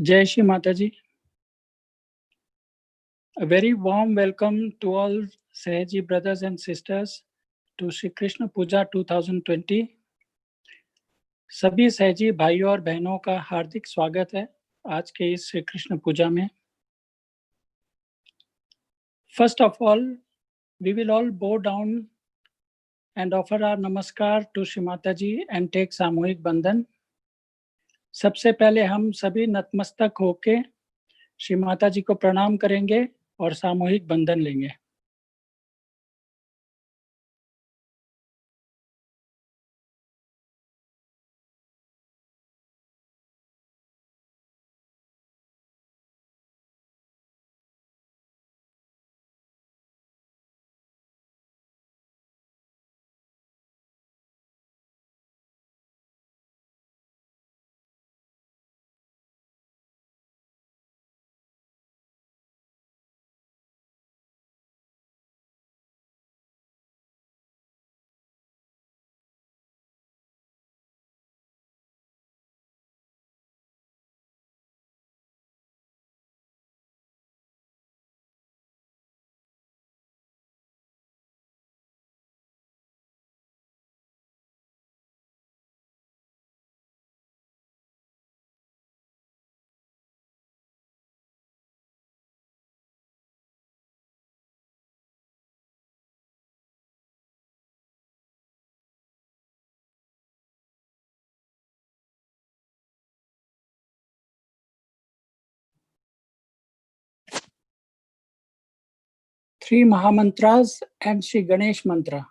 Jai Shri Mataji. A very warm welcome to all Sahaji brothers and sisters to Shri Krishna Puja 2020. सभी सहजी भाइयों और बहनों का हार्दिक स्वागत है आज के इस श्री कृष्ण पूजा में. First of all, we will all bow down and offer our namaskar to Shri Mataji and take सामूहिक बंधन. सबसे पहले हम सभी नतमस्तक होके श्री माता जी को प्रणाम करेंगे और सामूहिक बंधन लेंगे. Three Mahamantras and Shri Ganesh Mantra.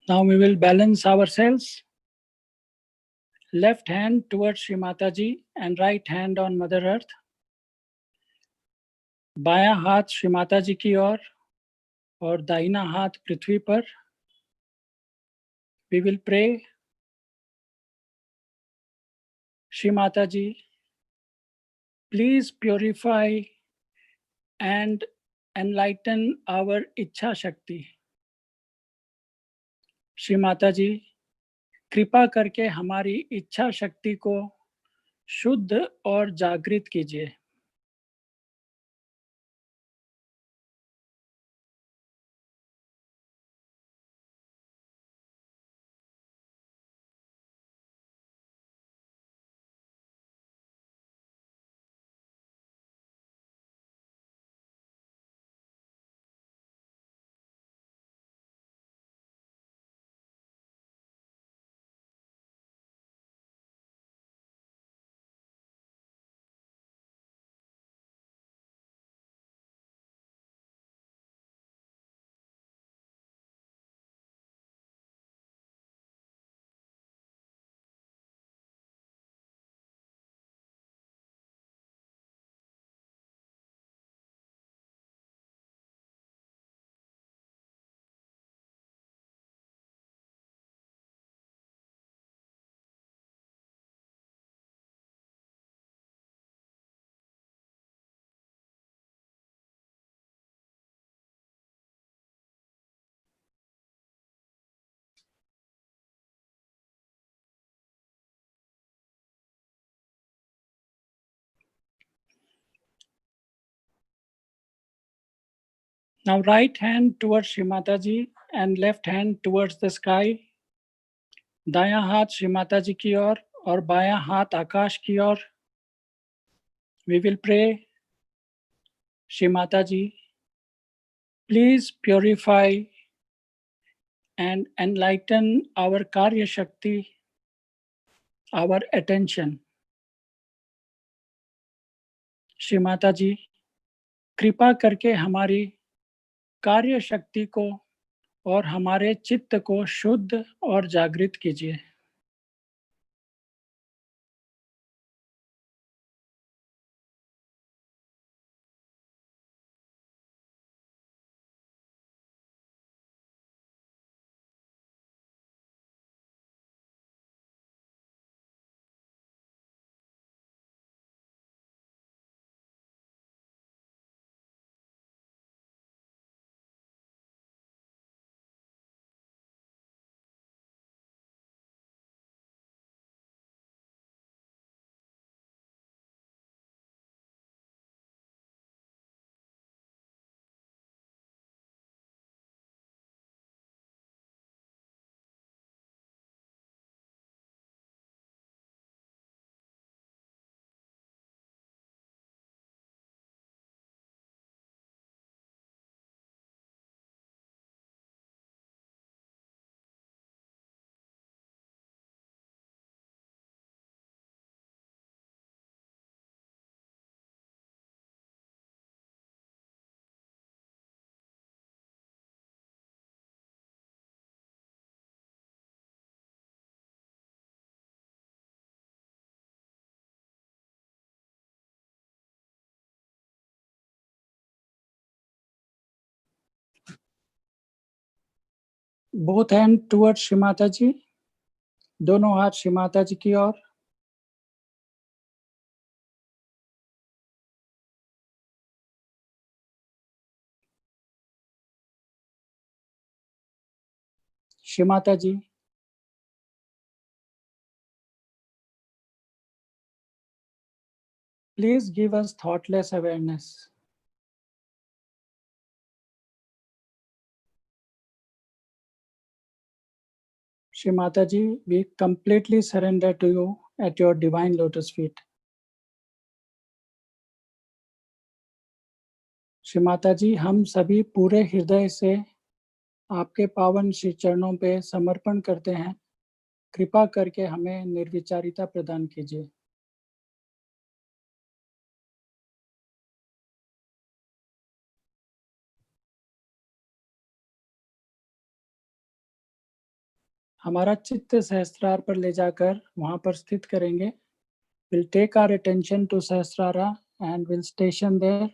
Now we will balance ourselves. Left hand towards Shri Mataji and right hand on Mother Earth. बायां हाथ श्री माता जी की ओर और दाहिना हाथ पृथ्वी पर. We will pray. Shri Mataji, please purify and enlighten our इच्छा शक्ति. श्री माता जी, कृपा करके हमारी इच्छा शक्ति को शुद्ध और जागृत कीजिए. Now right hand towards Shri Mataji and left hand towards the sky. दायां हाथ श्री माता जी की ओर और बायां हाथ आकाश की ओर. We will pray. Shri Mataji, please purify and enlighten our Karya Shakti, our attention. Shri Mata जी, कृपा करके हमारी कार्य शक्ति को और हमारे चित्त को शुद्ध और जागृत कीजिए. Both hand towards Shri Mata जी. दोनों हाथ श्री माता जी की ओर. श्री माता जी, please give us thoughtless awareness. Shri Mataji, we completely surrender to you at your divine lotus feet. Shri माताजी, हम सभी पूरे हृदय से आपके पावन श्री चरणों पे समर्पण करते हैं. कृपा करके हमें निर्विचारिता प्रदान कीजिए. हमारा चित्त सहस्त्रार पर ले जाकर वहां पर स्थित करेंगे. We'll take our attention to Sahasrara and we'll station there.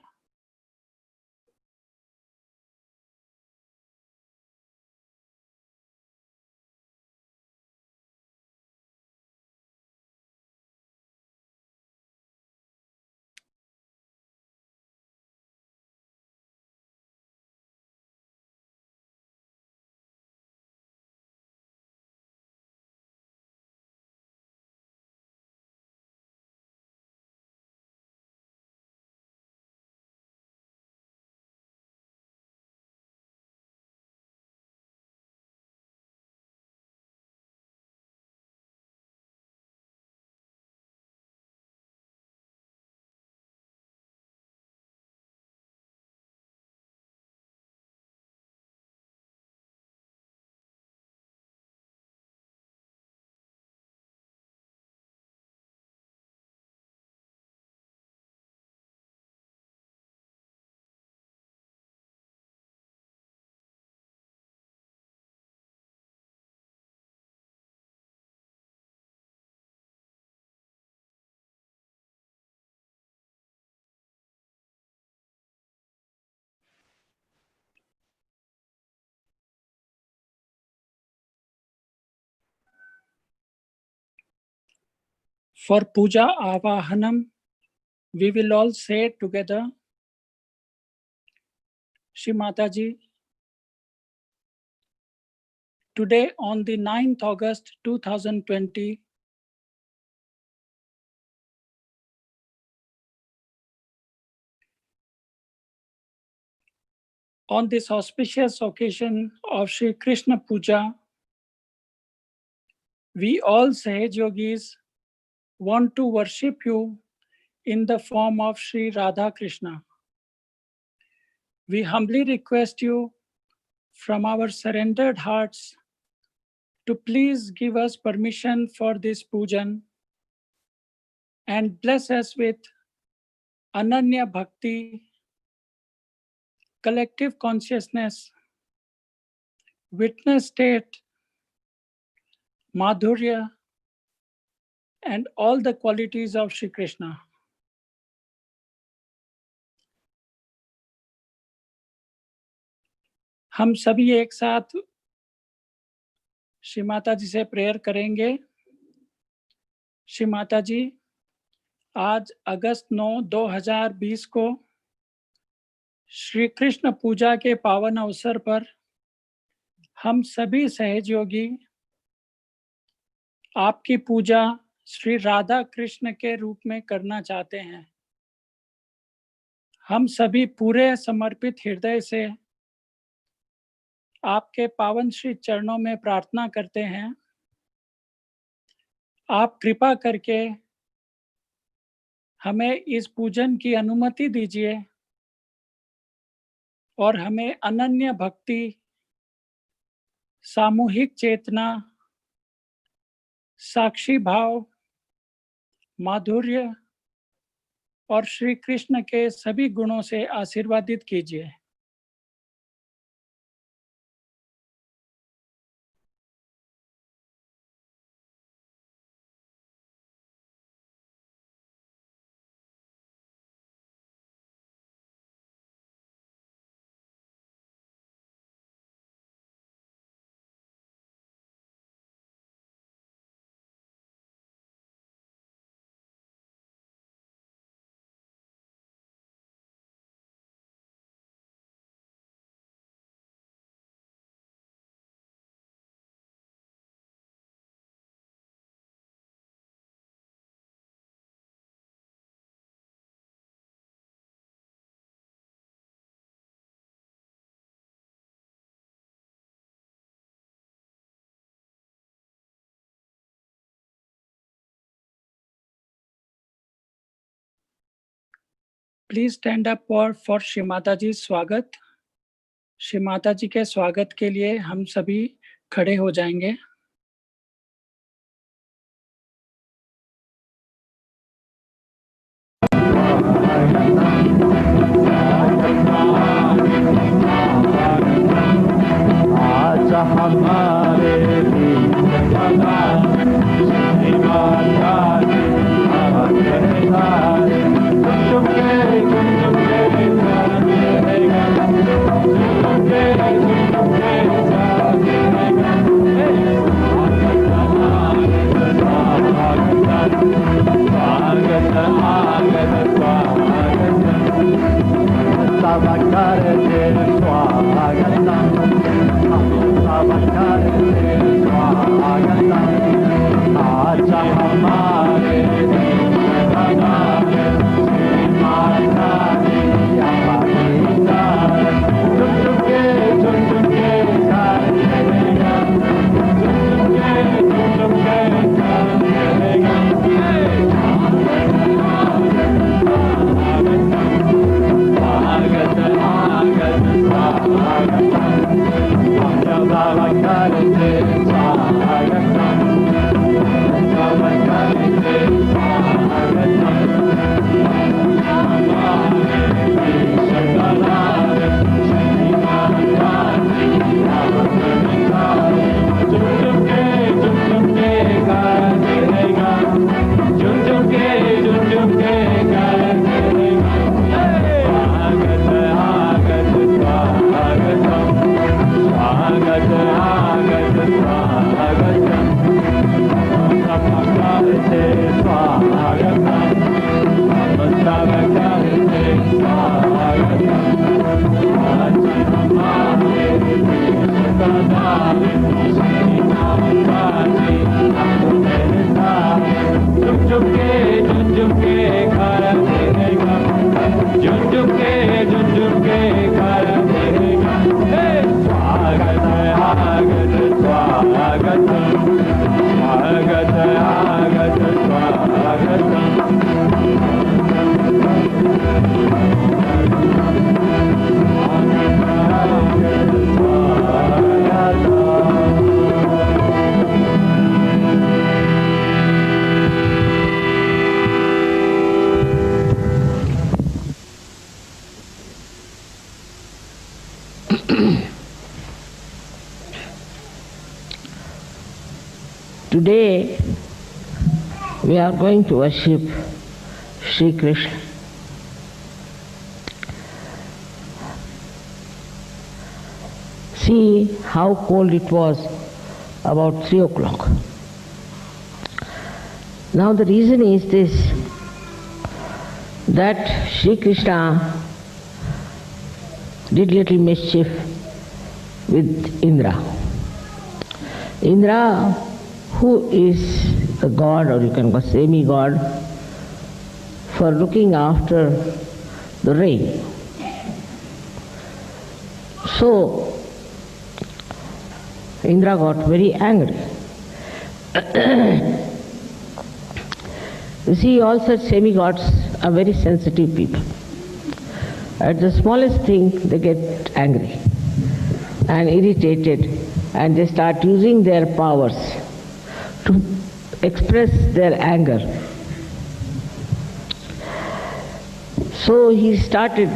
For Puja Avahanam, we will all say together, Shri Mataji, today on the 9th August 2020, on this auspicious occasion of Shri Krishna Puja, we all Sahaj Yogis want to worship you in the form of Shri Radha Krishna. We humbly request you from our surrendered hearts to please give us permission for this pujan and bless us with Ananya Bhakti, collective consciousness, witness state, Madhurya, and all the qualities of Shri Krishna. हम सभी एक साथ श्री माता जी से prayer करेंगे. श्री माता जी, आज अगस्त 9, 2020 को श्री कृष्ण पूजा के पावन अवसर पर हम सभी सहयोगी आपकी पूजा श्री राधा कृष्ण के रूप में करना चाहते हैं. हम सभी पूरे समर्पित हृदय से आपके पावन श्री चरणों में प्रार्थना करते हैं. आप कृपा करके हमें इस पूजन की अनुमति दीजिए और हमें अनन्य भक्ति, सामूहिक चेतना, साक्षी भाव, माधुर्य और श्री कृष्ण के सभी गुणों से आशीर्वादित कीजिए. Please stand up for Shri Mata जी स्वागत. श्री माता जी के स्वागत के लिए हम सभी खड़े हो जाएंगे. आज हमारे Today we are going to worship Sri Krishna. See how cold it was about 3 o'clock. Now the reason is this, that Sri Krishna did little mischief with Indra. Indra, who is a god, or you can call semi-god, for looking after the rain. So Indra got very angry. You see, all such semi-gods are very sensitive people. At the smallest thing they get angry and irritated, and they start using their powers to express their anger. So he started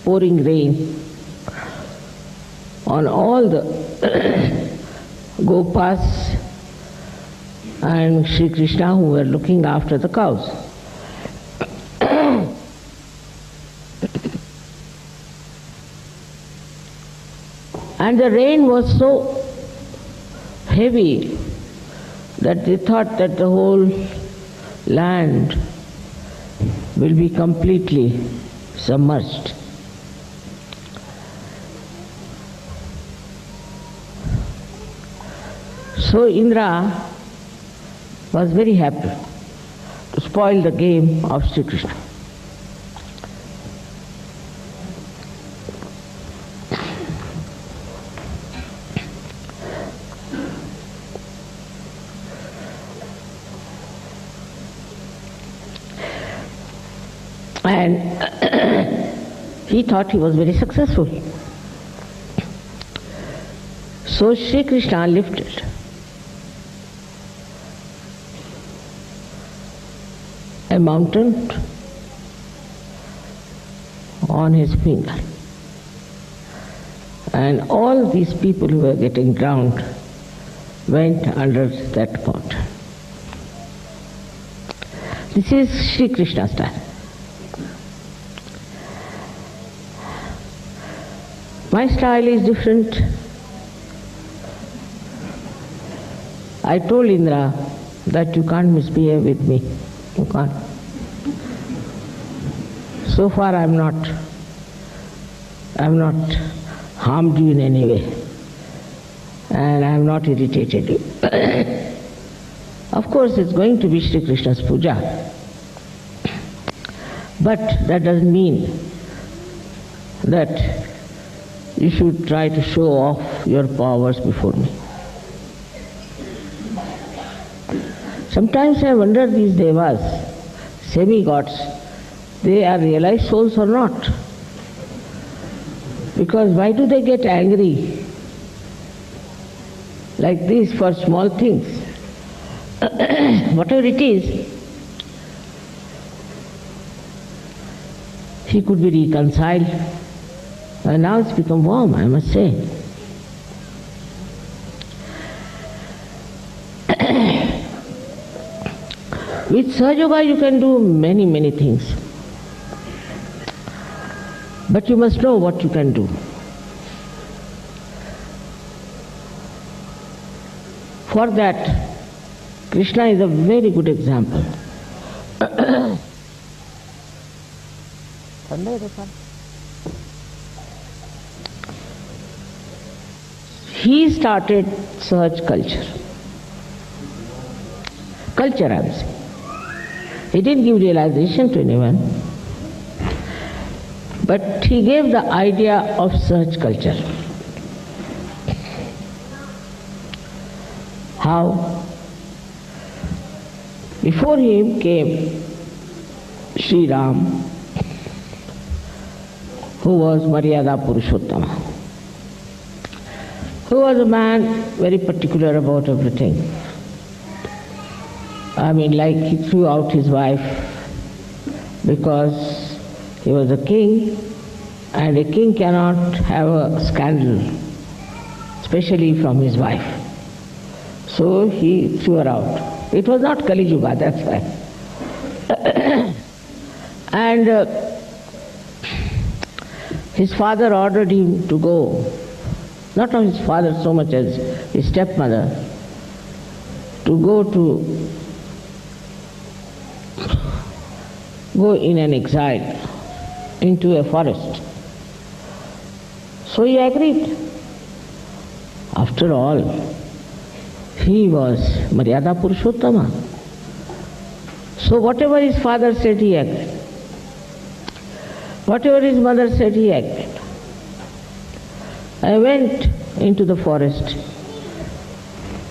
pouring rain on all the Gopas and Sri Krishna who were looking after the cows. And the rain was so heavy that they thought that the whole land will be completely submerged. So Indra was very happy to spoil the game of Sri Krishna. And he thought he was very successful. So Sri Krishna lifted a mountain on his finger, and all these people who were getting drowned went under that mountain. This is Sri Krishna style. My style is different. I told Indra that you can't misbehave with me. You can't. So far I'm not harmed you in any way, and I'm not irritated you. Of course, it's going to be Sri Krishna's puja, but that doesn't mean that you should try to show off your powers before me. Sometimes I wonder, these devas, semi-gods, they are realized souls or not? Because why do they get angry like this for small things? Whatever it is, he could be reconciled. And now it's become warm, I must say. With Sahaja Yoga you can do many, many things. But you must know what you can do. For that, Krishna is a very good example. He started Sahaj culture. Culture, I would say. He didn't give realization to anyone, but he gave the idea of Sahaj culture. How? Before him came Sri Ram, who was Maryada Purushottama, who was a man very particular about everything. I mean, like he threw out his wife because he was a king, and a king cannot have a scandal, especially from his wife. So he threw her out. It was not Kali Yuga, that's why. And his father ordered him to go, not only his father so much as his stepmother, to go in an exile into a forest. So he agreed. After all, he was Maryada Purushottama. So whatever his father said, he agreed. Whatever his mother said, he agreed. I went into the forest,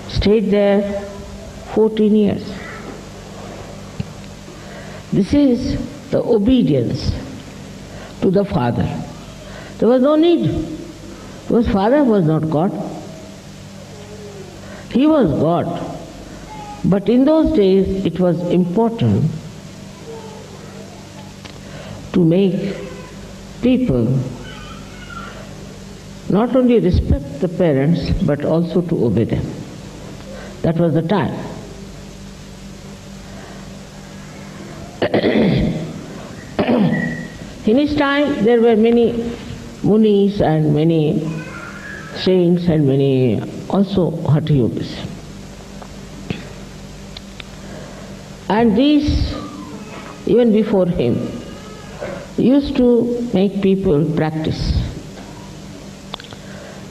stayed there 14 years. This is the obedience to the father. There was no need, because father was not God. He was God. But in those days it was important to make people not only respect the parents but also to obey them. That was the time. In his time there were many munis and many saints and many also hatha yogis. And these, even before him, used to make people practice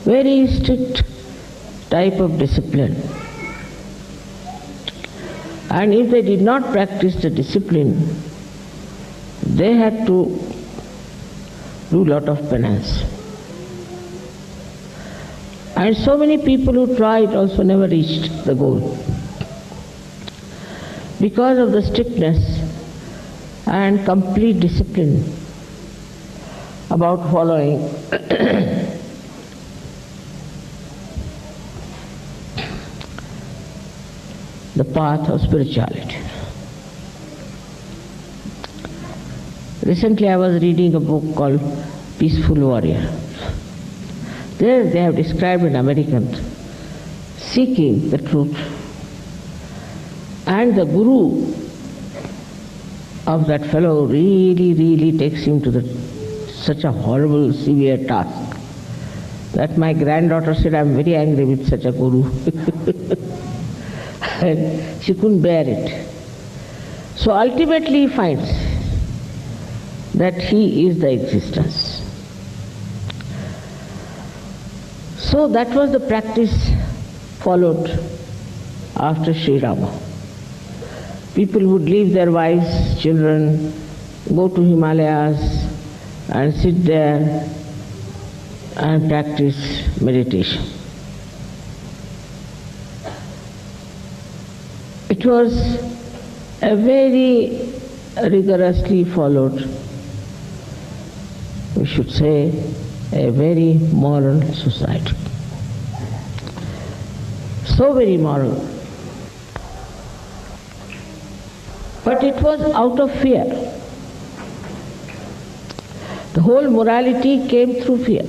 very strict type of discipline. And if they did not practice the discipline, they had to do a lot of penance. And so many people who tried also never reached the goal, because of the strictness and complete discipline about following the path of spirituality. Recently I was reading a book called Peaceful Warrior. There they have described an American seeking the truth, and the guru of that fellow really takes him to such a horrible, severe task that my granddaughter said, "I'm very angry with such a guru." And she couldn't bear it. So ultimately he finds that he is the existence. So that was the practice followed after Sri Rama. People would leave their wives, children, go to Himalayas and sit there and practice meditation. It was a very rigorously followed, we should say, a very moral society. So very moral. But it was out of fear. The whole morality came through fear,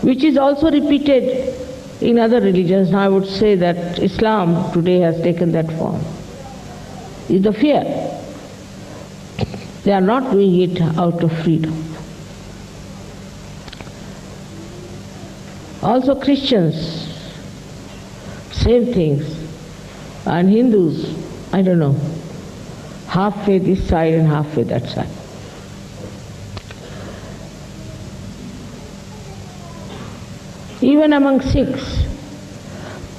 which is also repeated in other religions. Now I would say that Islam today has taken that form. Is the fear. They are not doing it out of freedom. Also Christians, same things. And Hindus, I don't know, halfway this side and halfway that side. Even among Sikhs,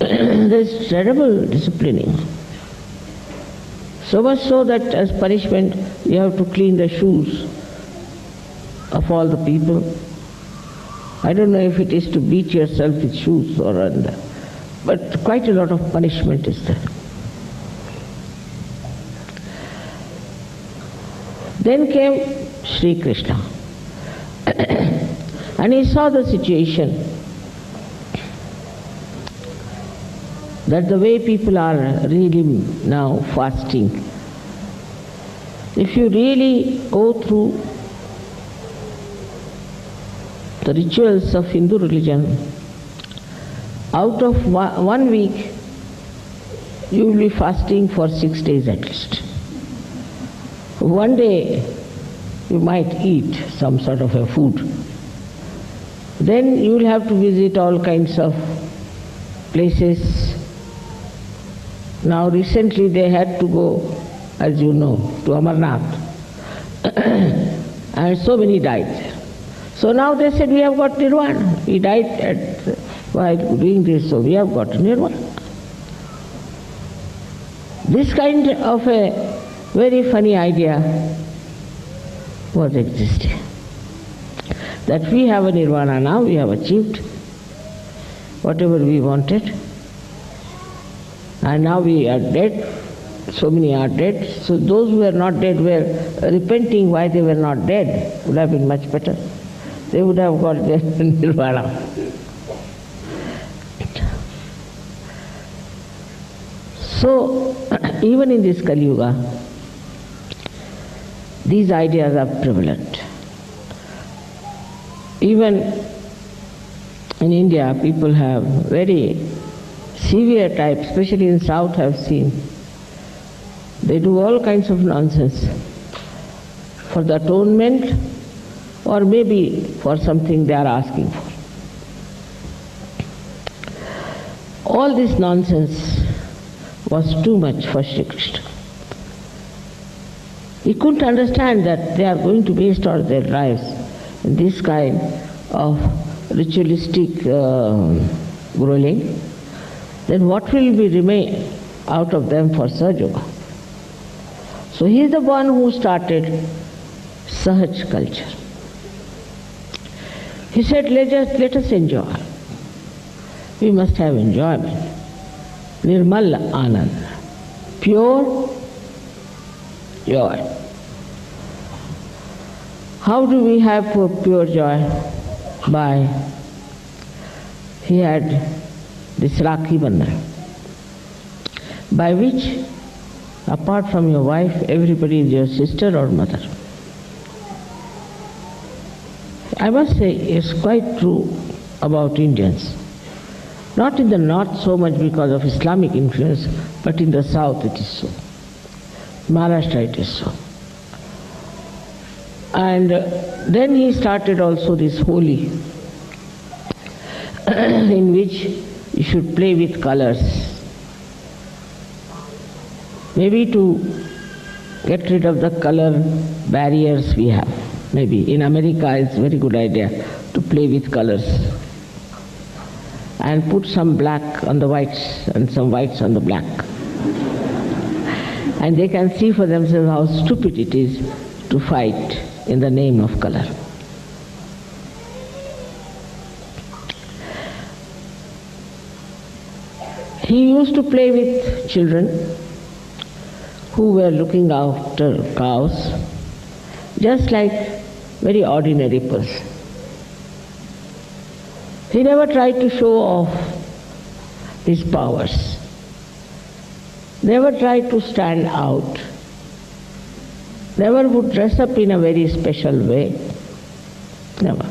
there is terrible disciplining. So much so that as punishment you have to clean the shoes of all the people. I don't know if it is to beat yourself with shoes or under, but quite a lot of punishment is there. Then came Sri Krishna and he saw the situation that the way people are really now fasting, if you really go through the rituals of Hindu religion, out of 1 week you will be fasting for 6 days at least. One day you might eat some sort of a food. Then you will have to visit all kinds of places. Now recently they had to go, as you know, to Amarnath and so many died there. So now they said we have got nirvana. We died while doing this, so we have got nirvana. This kind of a very funny idea was existing. That we have a nirvana now, we have achieved whatever we wanted. And now we are dead, so many are dead. So those who were not dead were repenting why they were not dead. Would have been much better. They would have got their nirvana. So even in this Kali Yuga, these ideas are prevalent. Even in India, people have very severe types, especially in South I've seen. They do all kinds of nonsense for the atonement or maybe for something they are asking for. All this nonsense was too much for Sri Krishna. He couldn't understand that they are going to waste all their lives in this kind of ritualistic grueling. Then what will be remain out of them for Sahaja? So he is the one who started Sahaj culture. He said, let us enjoy. We must have enjoyment. Nirmal Anand, pure joy. How do we have pure joy? He had this Rakhi Bandhan, by which, apart from your wife, everybody is your sister or mother. I must say it's quite true about Indians. Not in the north so much because of Islamic influence, but in the south it is so. Maharashtra it is so. And then he started also this Holi, in which you should play with colors. Maybe to get rid of the color barriers we have. Maybe in America it's a very good idea to play with colors and put some black on the whites and some whites on the black. And they can see for themselves how stupid it is to fight in the name of color. He used to play with children who were looking after cows, just like very ordinary person. He never tried to show off his powers, never tried to stand out, never would dress up in a very special way, never.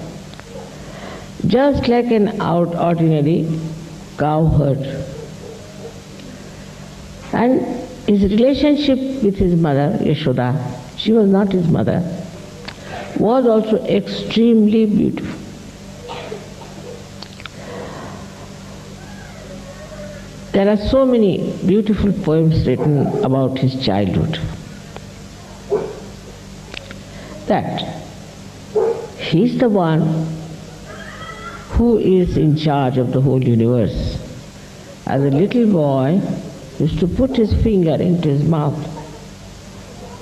Just like an ordinary cowherd. And his relationship with his mother, Yashoda, she was not his mother, was also extremely beautiful. There are so many beautiful poems written about his childhood that he's the one who is in charge of the whole universe. As a little boy, used to put his finger into his mouth,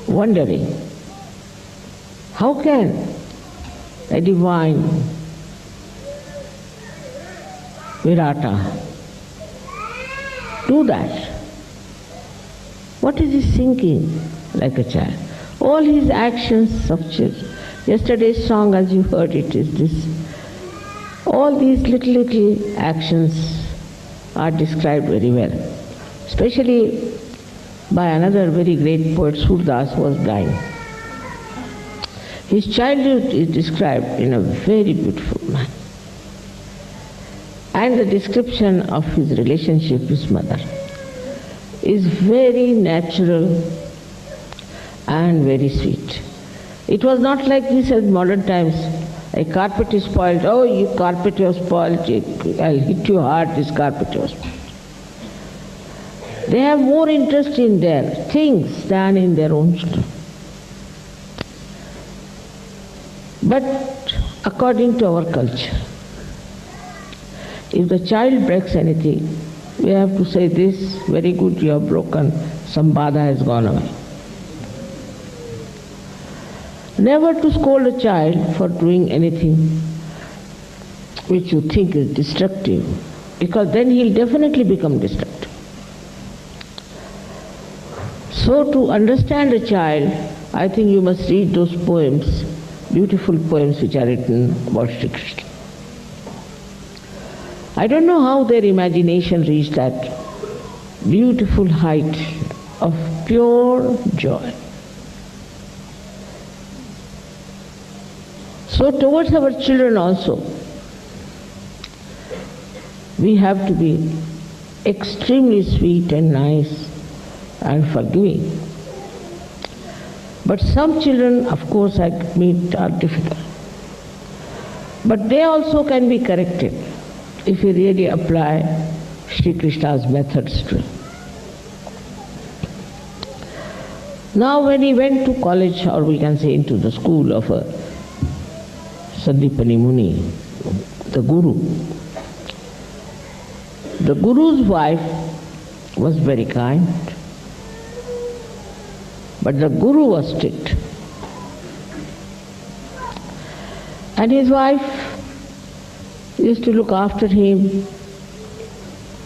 wondering, how can a divine Virata do that? What is he thinking like a child? All his actions of children. Yesterday's song, as you heard it, is this. All these little actions are described very well, especially by another very great poet, Surdas, who was blind. His childhood is described in a very beautiful manner. And the description of his relationship with his mother is very natural and very sweet. It was not like this as modern times. A carpet is spoiled. Oh, your carpet was spoiled. I'll hit you hard, this carpet was spoiled. They have more interest in their things than in their own children. But according to our culture, if the child breaks anything, we have to say this, very good, you have broken, some bada has gone away. Never to scold a child for doing anything which you think is destructive, because then he'll definitely become destructive. So to understand a child, I think you must read those poems, beautiful poems which are written about Sri Krishna. I don't know how their imagination reached that beautiful height of pure joy. So towards our children also, we have to be extremely sweet and nice and forgiving. But some children, of course, I admit, are difficult. But they also can be corrected if we really apply Sri Krishna's methods to it. Now when he went to college, or we can say into the school of Sandipani Muni, the Guru's wife was very kind, but the Guru was strict. And his wife used to look after him,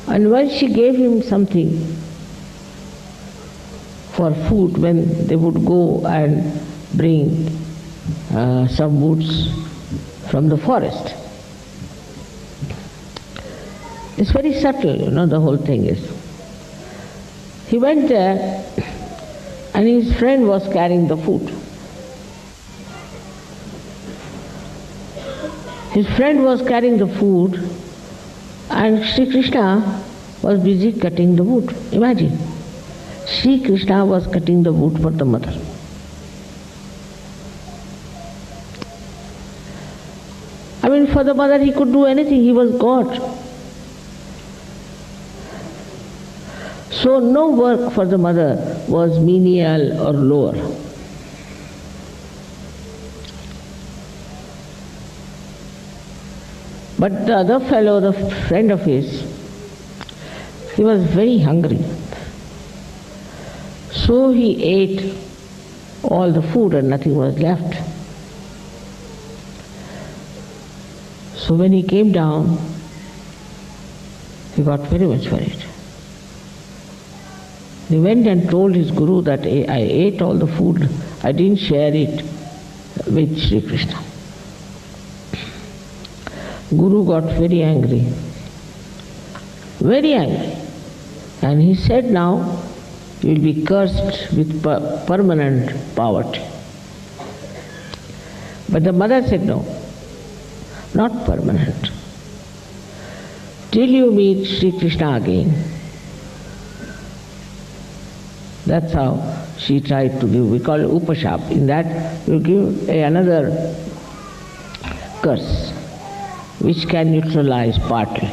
and once she gave him something for food when they would go and bring some woods from the forest. It's very subtle, the whole thing is. He went there and his friend was carrying the food. His friend was carrying the food and Sri Krishna was busy cutting the wood. Imagine. Sri Krishna was cutting the wood for the mother. I mean, for the mother he could do anything, he was God. So no work for the mother was menial or lower. But the other fellow, the friend of his, he was very hungry. So he ate all the food and nothing was left. So when he came down, he got very much worried. He went and told his guru that I ate all the food, I didn't share it with Sri Krishna. Guru got very angry, and he said, now you will be cursed with permanent poverty. But the mother said, no, not permanent. Till you meet Sri Krishna again. That's how she tried to give. We call it upashap. In that you give another curse which can neutralize partly.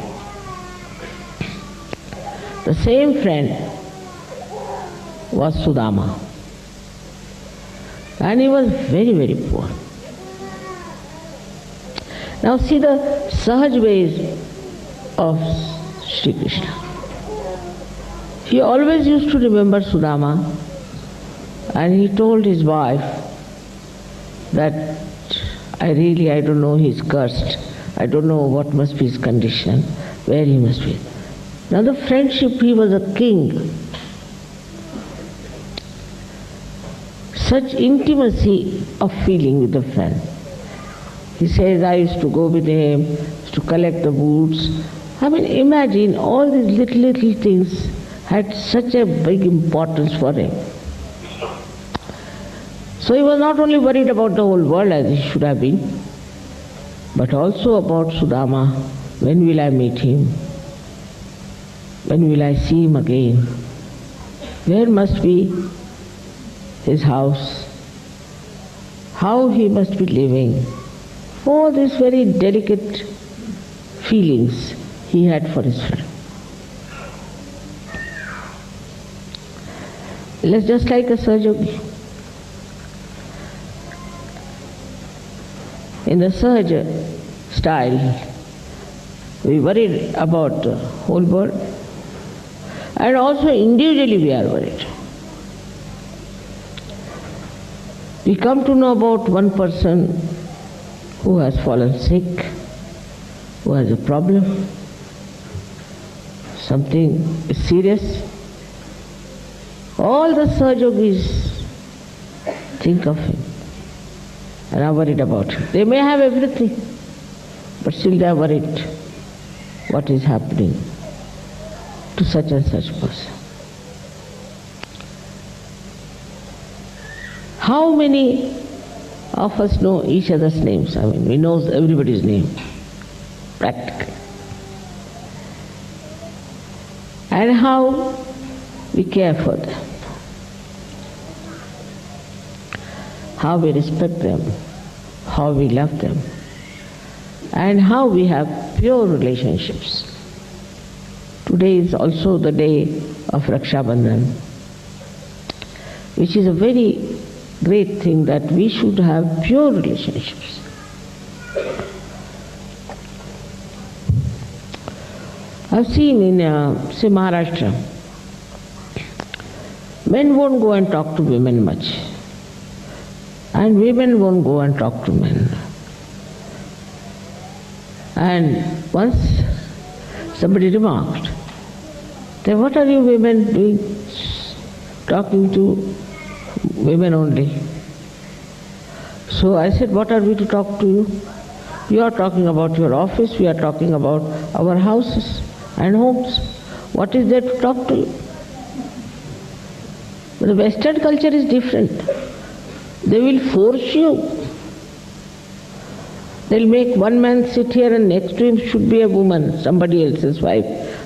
The same friend was Sudama, and he was very, very poor. Now see the Sahaj ways of Sri Krishna. He always used to remember Sudama, and he told his wife that I don't know, he's cursed. I don't know what must be his condition, where he must be. Now the friendship, he was a king. Such intimacy of feeling with the friend. He says, I used to go with him, used to collect the boots. I mean, imagine all these little things had such a big importance for him. So he was not only worried about the whole world as he should have been, but also about Sudama. When will I meet him? When will I see him again? Where must be his house? How he must be living? All these very delicate feelings he had for his friend. Let's just like a Sahaja. In the Sahaja style, we worried about the whole world, and also individually we are worried. We come to know about one person who has fallen sick, who has a problem, something is serious. All the Sahajogis think of him and are worried about him. They may have everything, but still they are worried what is happening to such and such person. How many of us know each other's names? I mean, we know everybody's name, practically. And how we care for them, how we respect them, how we love them, and how we have pure relationships. Today is also the day of Raksha Bandhan, which is a very great thing that we should have pure relationships. I've seen in, say, Maharashtra, men won't go and talk to women much, and women won't go and talk to men. And once somebody remarked, then what are you women doing, talking to women only? So I said, what are we to talk to you? You are talking about your office, we are talking about our houses and homes. What is there to talk to you? But the Western culture is different. They will force you. They'll make one man sit here and next to him should be a woman, somebody else's wife,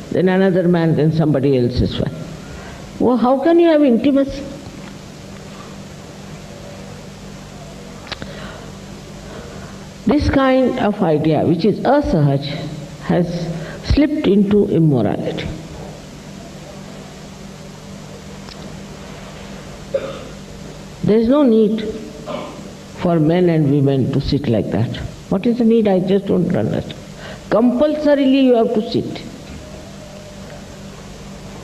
then another man, then somebody else's wife. Well, how can you have intimacy? This kind of idea, which is asahaj, has slipped into immorality. There is no need for men and women to sit like that. What is the need? I just don't understand. Compulsorily you have to sit.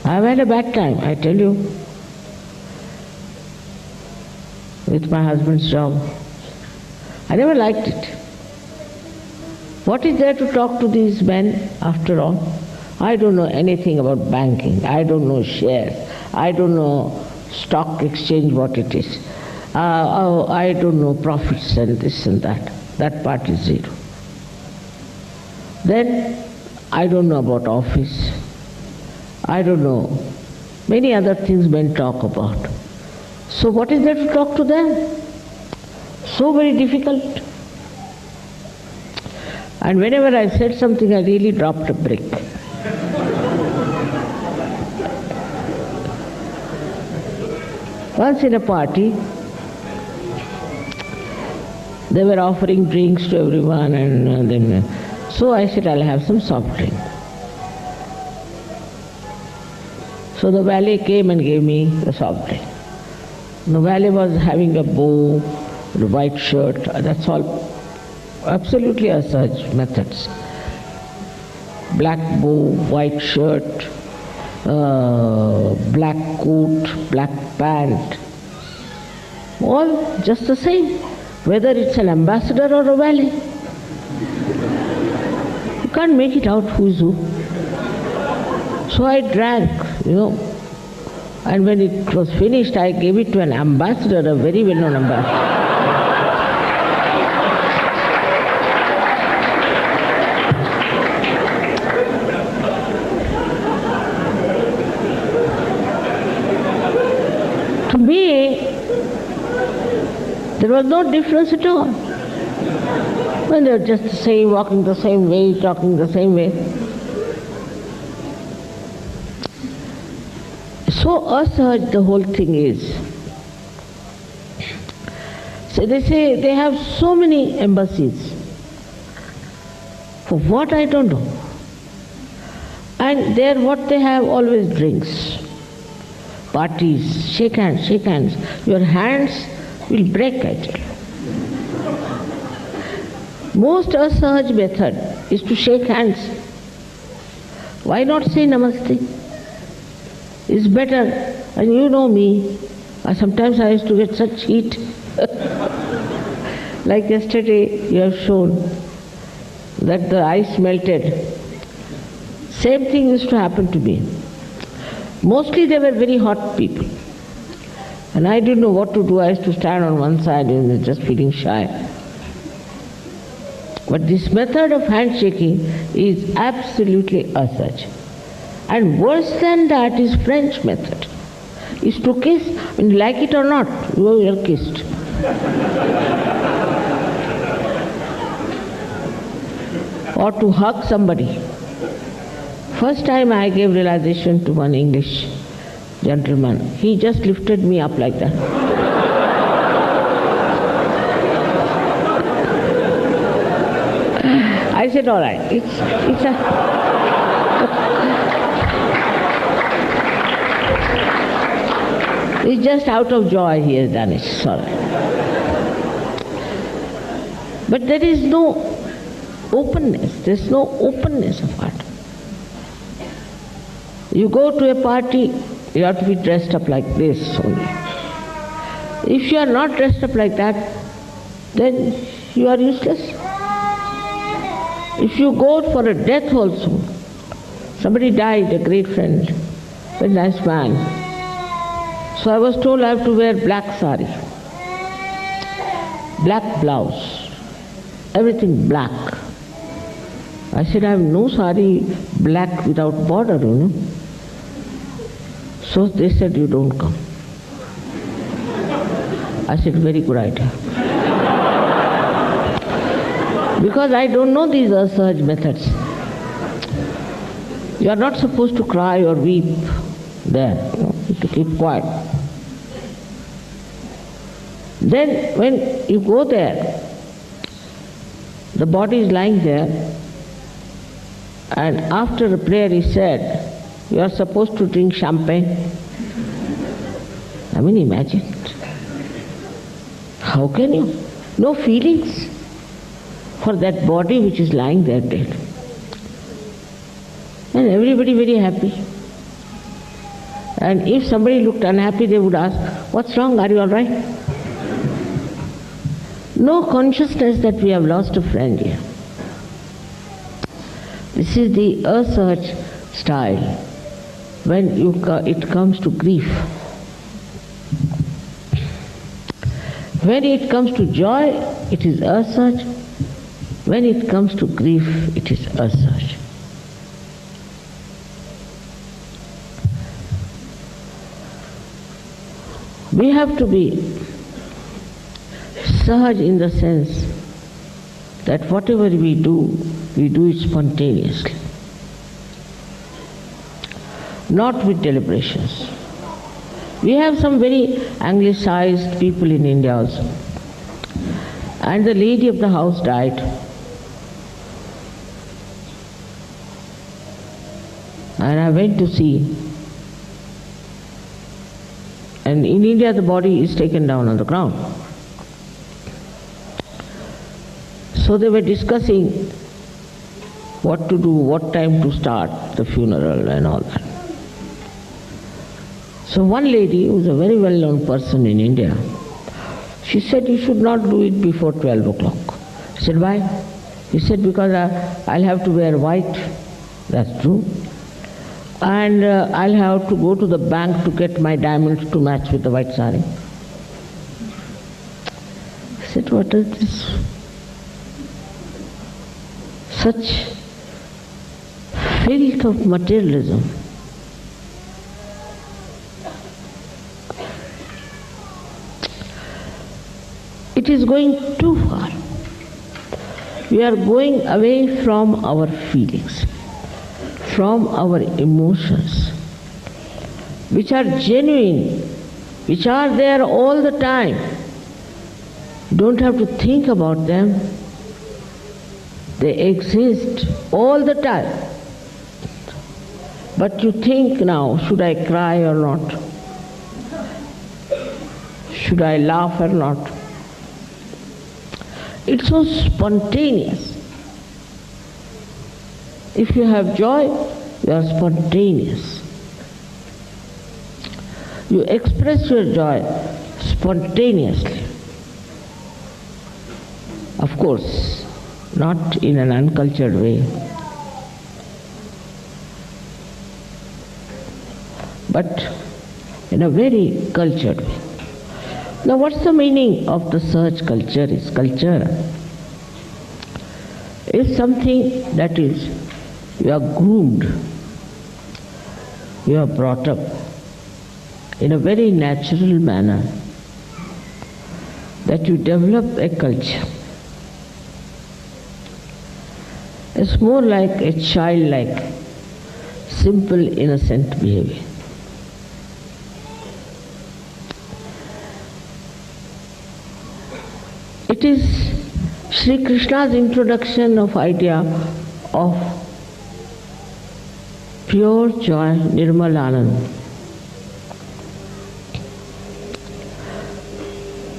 I have had a bad time, I tell you, with my husband's job. I never liked it. What is there to talk to these men after all? I don't know anything about banking. I don't know shares. I don't know stock exchange, what it is. I don't know profits and this and that. That part is zero. Then I don't know about office. I don't know many other things men talk about. So what is there to talk to them? So very difficult. And whenever I said something, I really dropped a brick. Once in a party, they were offering drinks to everyone, and then so I said, I'll have some soft drink. So the valet came and gave me the soft drink. The valet was having a bow, a white shirt, that's all. Absolutely such methods. Black bow, white shirt, black coat, black pant. All just the same, whether it's an ambassador or a valet. You can't make it out who's who. So I drank, and when it was finished, I gave it to an ambassador, a very well-known ambassador. To me, there was no difference at all. When they were just the same, walking the same way, talking the same way. So asahaj the whole thing is. So they say they have so many embassies. For what, I don't know. And there what they have, always drinks. Parties, shake hands, shake hands. Your hands will break, I tell you. Most asahaj method is to shake hands. Why not say namaste? It's better. And you know me, sometimes I used to get such heat. Like yesterday you have shown that the ice melted. Same thing used to happen to me. Mostly they were very hot people. And I didn't know what to do. I used to stand on one side and just feeling shy. But this method of handshaking is absolutely asahaj. And worse than that is French method. Is to kiss, when you like it or not, you are kissed. Or to hug somebody. First time I gave realization to one English gentleman. He just lifted me up like that. I said, all right, it's a... It's just out of joy he has done it, sorry. But there is no openness, there's no openness of heart. You go to a party, you have to be dressed up like this only. If you are not dressed up like that, then you are useless. If you go for a death also, somebody died, a great friend, very nice man. So I was told I have to wear black sari, black blouse, everything black. I said, I have no sari black without border, So they said, you don't come. I said, very good idea. Because I don't know these asahaj methods. You are not supposed to cry or weep there, to keep quiet. Then when you go there, the body is lying there, and after a prayer is said, you are supposed to drink champagne. I mean, imagine it. How can you? No feelings for that body which is lying there dead. And everybody very happy. And if somebody looked unhappy, they would ask, "What's wrong? Are you all right?" No consciousness that we have lost a friend here. This is the search style when it comes to grief. When it comes to joy, it is a search. When it comes to grief, it is a search. We have to be sahaj in the sense that whatever we do it spontaneously, not with deliberations. We have some very anglicized people in India also. And the lady of the house died. And I went to see. And in India the body is taken down on the ground. So they were discussing what to do, what time to start the funeral and all that. So one lady, who is a very well-known person in India, she said, "You should not do it before 12 o'clock. I said, "Why?" He said, "Because I'll have to wear white." That's true. And I'll have to go to the bank to get my diamonds to match with the white sari. I said, "What is this? Such filth of materialism." It is going too far. We are going away from our feelings, from our emotions, which are genuine, which are there all the time. You don't have to think about them. They exist all the time. But you think now, should I cry or not? Should I laugh or not? It's so spontaneous. If you have joy, you are spontaneous. You express your joy spontaneously. Of course, not in an uncultured way, but in a very cultured way. Now, what's the meaning of the search culture? Is culture is something that is, you are groomed, you are brought up in a very natural manner, that you develop a culture. It's more like a childlike, simple, innocent behavior. It is Sri Krishna's introduction of idea of pure joy, Nirmal Anand,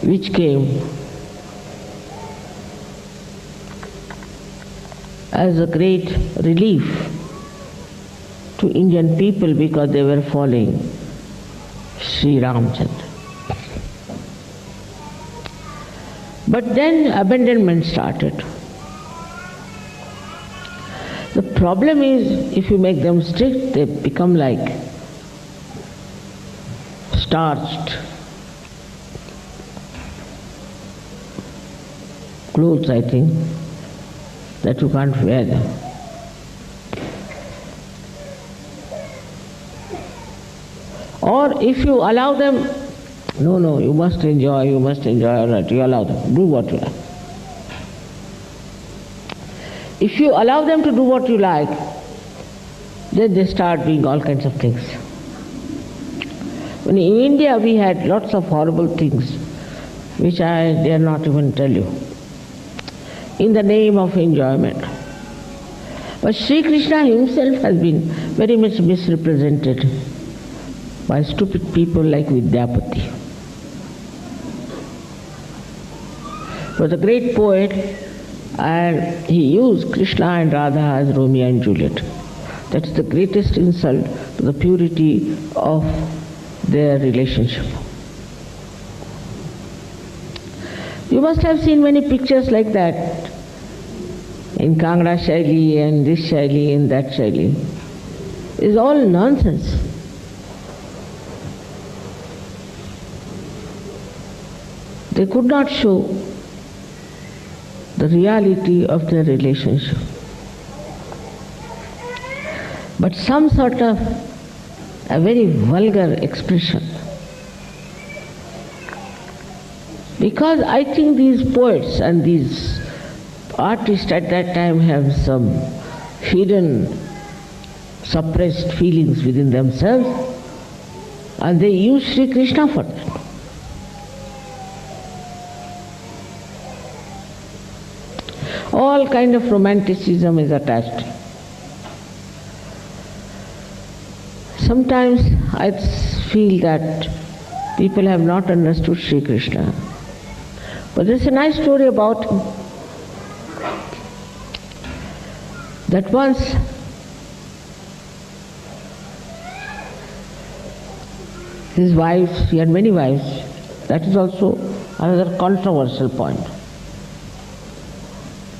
which came as a great relief to Indian people because they were following Sri Ramchandra. But then abandonment started. The problem is, if you make them strict, they become like starched clothes, I think, that you can't wear them. Or if you allow them, no, you must enjoy, all right, you allow them, do what you like. If you allow them to do what you like, then they start doing all kinds of things. When in India we had lots of horrible things, which I dare not even tell you, in the name of enjoyment. But Sri Krishna himself has been very much misrepresented by stupid people like Vidyapati. was a great poet, and he used Krishna and Radha as Romeo and Juliet. That's the greatest insult to the purity of their relationship. You must have seen many pictures like that in Kangra Shaili and this Shaili and that Shaili. It's all nonsense. They could not show the reality of their relationship, but some sort of a very vulgar expression. Because I think these poets and these artists at that time have some hidden, suppressed feelings within themselves, and they use Sri Krishna for that. All kind of romanticism is attached. Sometimes I feel that people have not understood Sri Krishna. But there's a nice story about him. That once his wives, he had many wives, that is also another controversial point.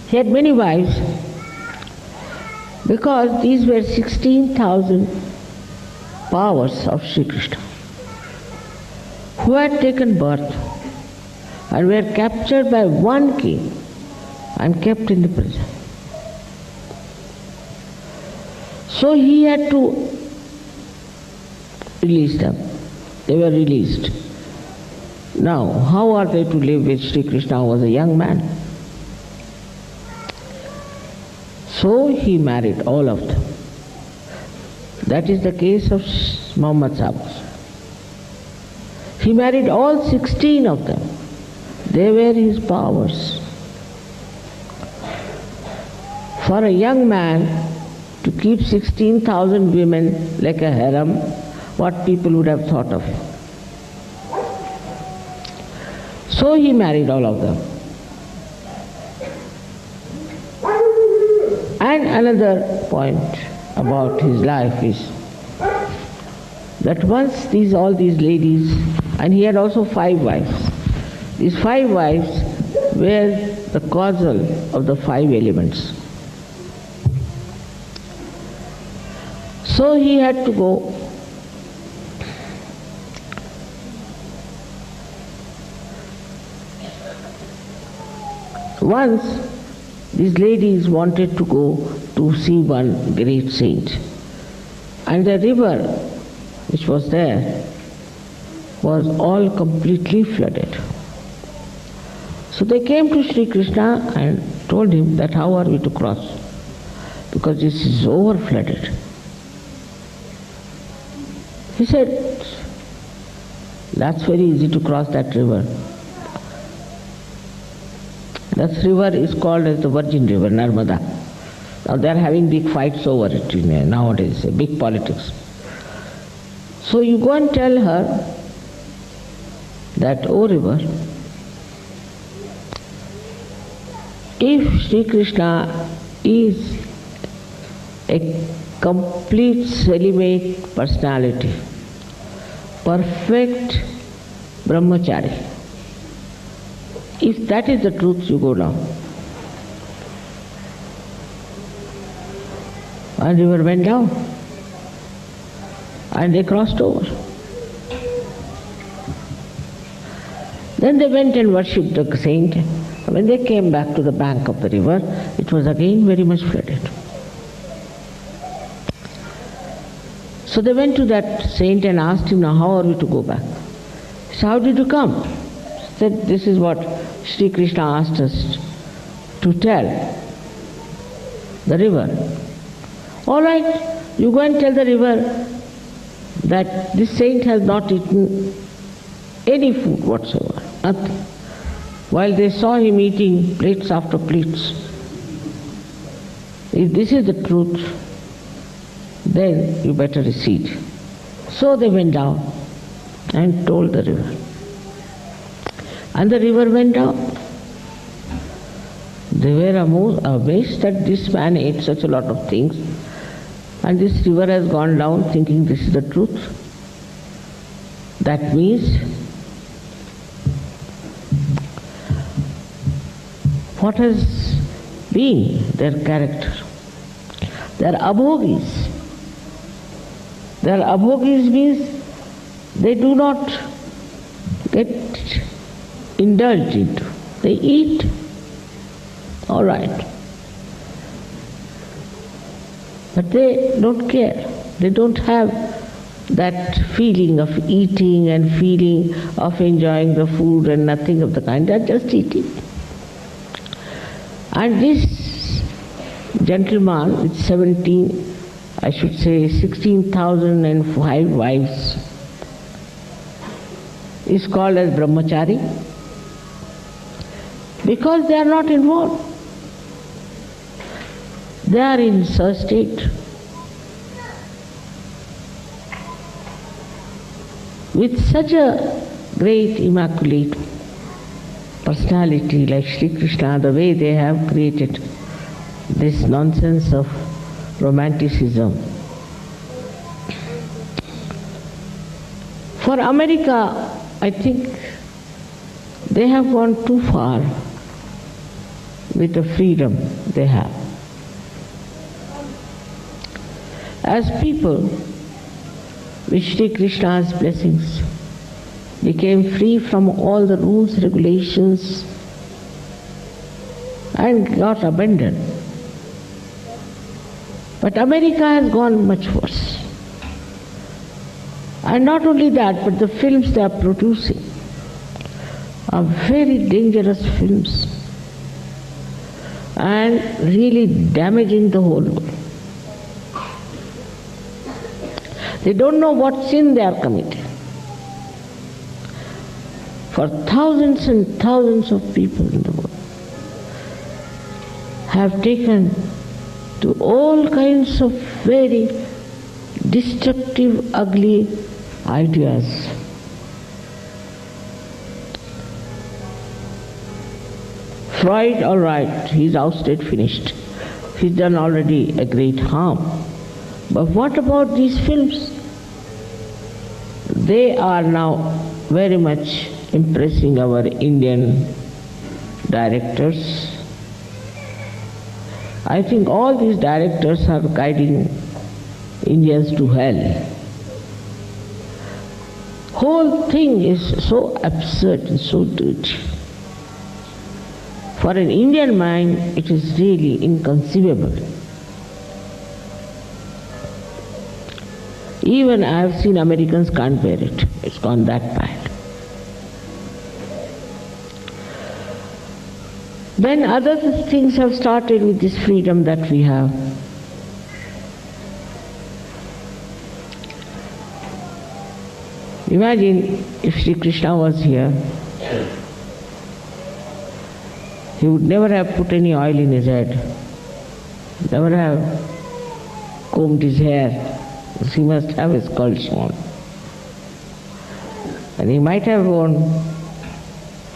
He had many wives because these were 16,000 powers of Sri Krishna who had taken birth and were captured by one king and kept in the prison. So he had to release them. They were released. Now, how are they to live with Sri Krishna, who was a young man? So he married all of them. That is the case of Muhammad Sahib. He married all 16 of them. They were his powers. For a young man to keep 16,000 women like a harem, what people would have thought of him. So he married all of them. And another point about his life is that once all these ladies, and he had also 5 wives, these 5 wives were the causal of the 5 elements. So he had to go. Once these ladies wanted to go to see one great saint, and the river which was there was all completely flooded. So they came to Sri Krishna and told him that how are we to cross, because this is over flooded. He said, that's very easy to cross that river. That river is called as the Virgin River, Narmada. Now they are having big fights over it nowadays, big politics. So you go and tell her that, oh river, if Sri Krishna is a complete celibate personality, perfect brahmachari, if that is the truth, you go down. And river went down. And they crossed over. Then they went and worshipped the saint. When they came back to the bank of the river, it was again very much flooded. So they went to that saint and asked him, now how are we to go back? He said, how did you come? He said, this is what Sri Krishna asked us to tell the river. All right, you go and tell the river that this saint has not eaten any food whatsoever, nothing, while they saw him eating plates after plates. If this is the truth, then you better recede. So they went down and told the river. And the river went down. They were amazed that this man ate such a lot of things, and this river has gone down thinking this is the truth. That means, what has been their character? They are abhogis. They are abhogis means they do not get indulged into. They eat, all right. But they don't care. They don't have that feeling of eating and feeling of enjoying the food and nothing of the kind. They are just eating. And this gentleman with 16,005 wives is called as brahmachari because they are not involved. They are in such state. With such a great immaculate personality like Sri Krishna, the way they have created this nonsense of romanticism. For America, I think they have gone too far with the freedom they have. As people, with Sri Krishna's blessings, became free from all the rules, regulations, and got abandoned. But America has gone much worse. And not only that, but the films they are producing are very dangerous films and really damaging the whole world. They don't know what sin they are committing. For thousands and thousands of people in the world have taken to all kinds of very destructive, ugly ideas. Freud, all right, he's ousted, finished. He's done already a great harm. But what about these films? They are now very much impressing our Indian directors. I think all these directors are guiding Indians to hell. Whole thing is so absurd and so dirty. For an Indian mind, it is really inconceivable. Even I have seen Americans can't bear it. It's gone that bad. Then other things have started with this freedom that we have. Imagine if Sri Krishna was here, he would never have put any oil in his head, never have combed his hair. He must have his curls on. And he might have worn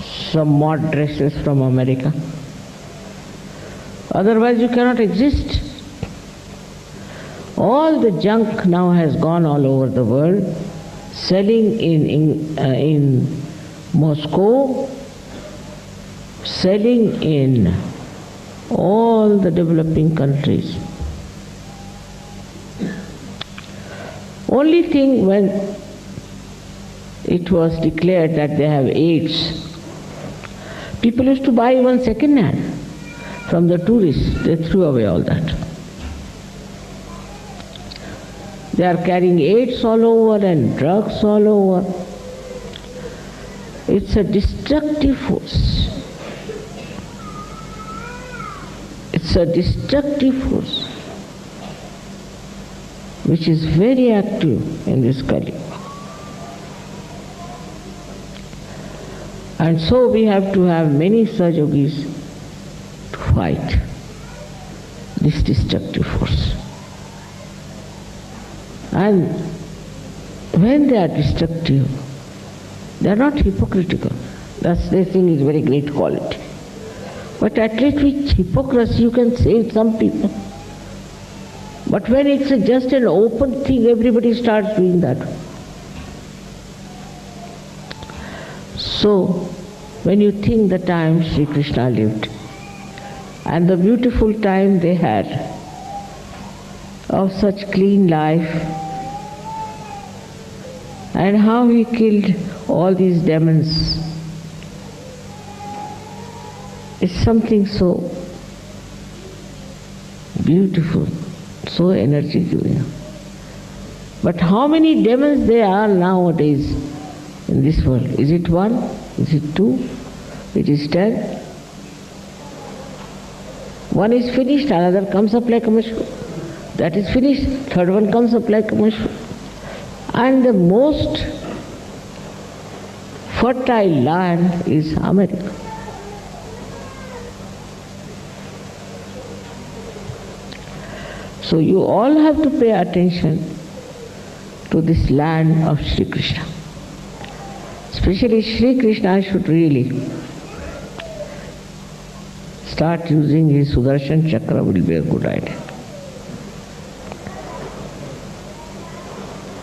some mod dresses from America. Otherwise you cannot exist. All the junk now has gone all over the world, selling in Moscow, selling in all the developing countries. Only thing when it was declared that they have AIDS, people used to buy even second hand from the tourists. They threw away all that. They are carrying AIDS all over and drugs all over. It's a destructive force. It's a destructive force which is very active in this Kali. And so we have to have many such yogis to fight this destructive force. And when they are destructive, they are not hypocritical. That's, they think, is very great quality. But at least with hypocrisy you can save some people. But when it's just an open thing, everybody starts doing that. So, when you think the time Sri Krishna lived, and the beautiful time they had of such clean life, and how he killed all these demons, it's something so beautiful, so energy giving. But how many demons there are nowadays in this world? Is it one? Is it two? It is 10? One is finished, another comes up like a mushroom. That is finished, third one comes up like a mushroom. And the most fertile land is America. So you all have to pay attention to this land of Sri Krishna. Especially Sri Krishna should really start using his Sudarshan Chakra, will be a good idea.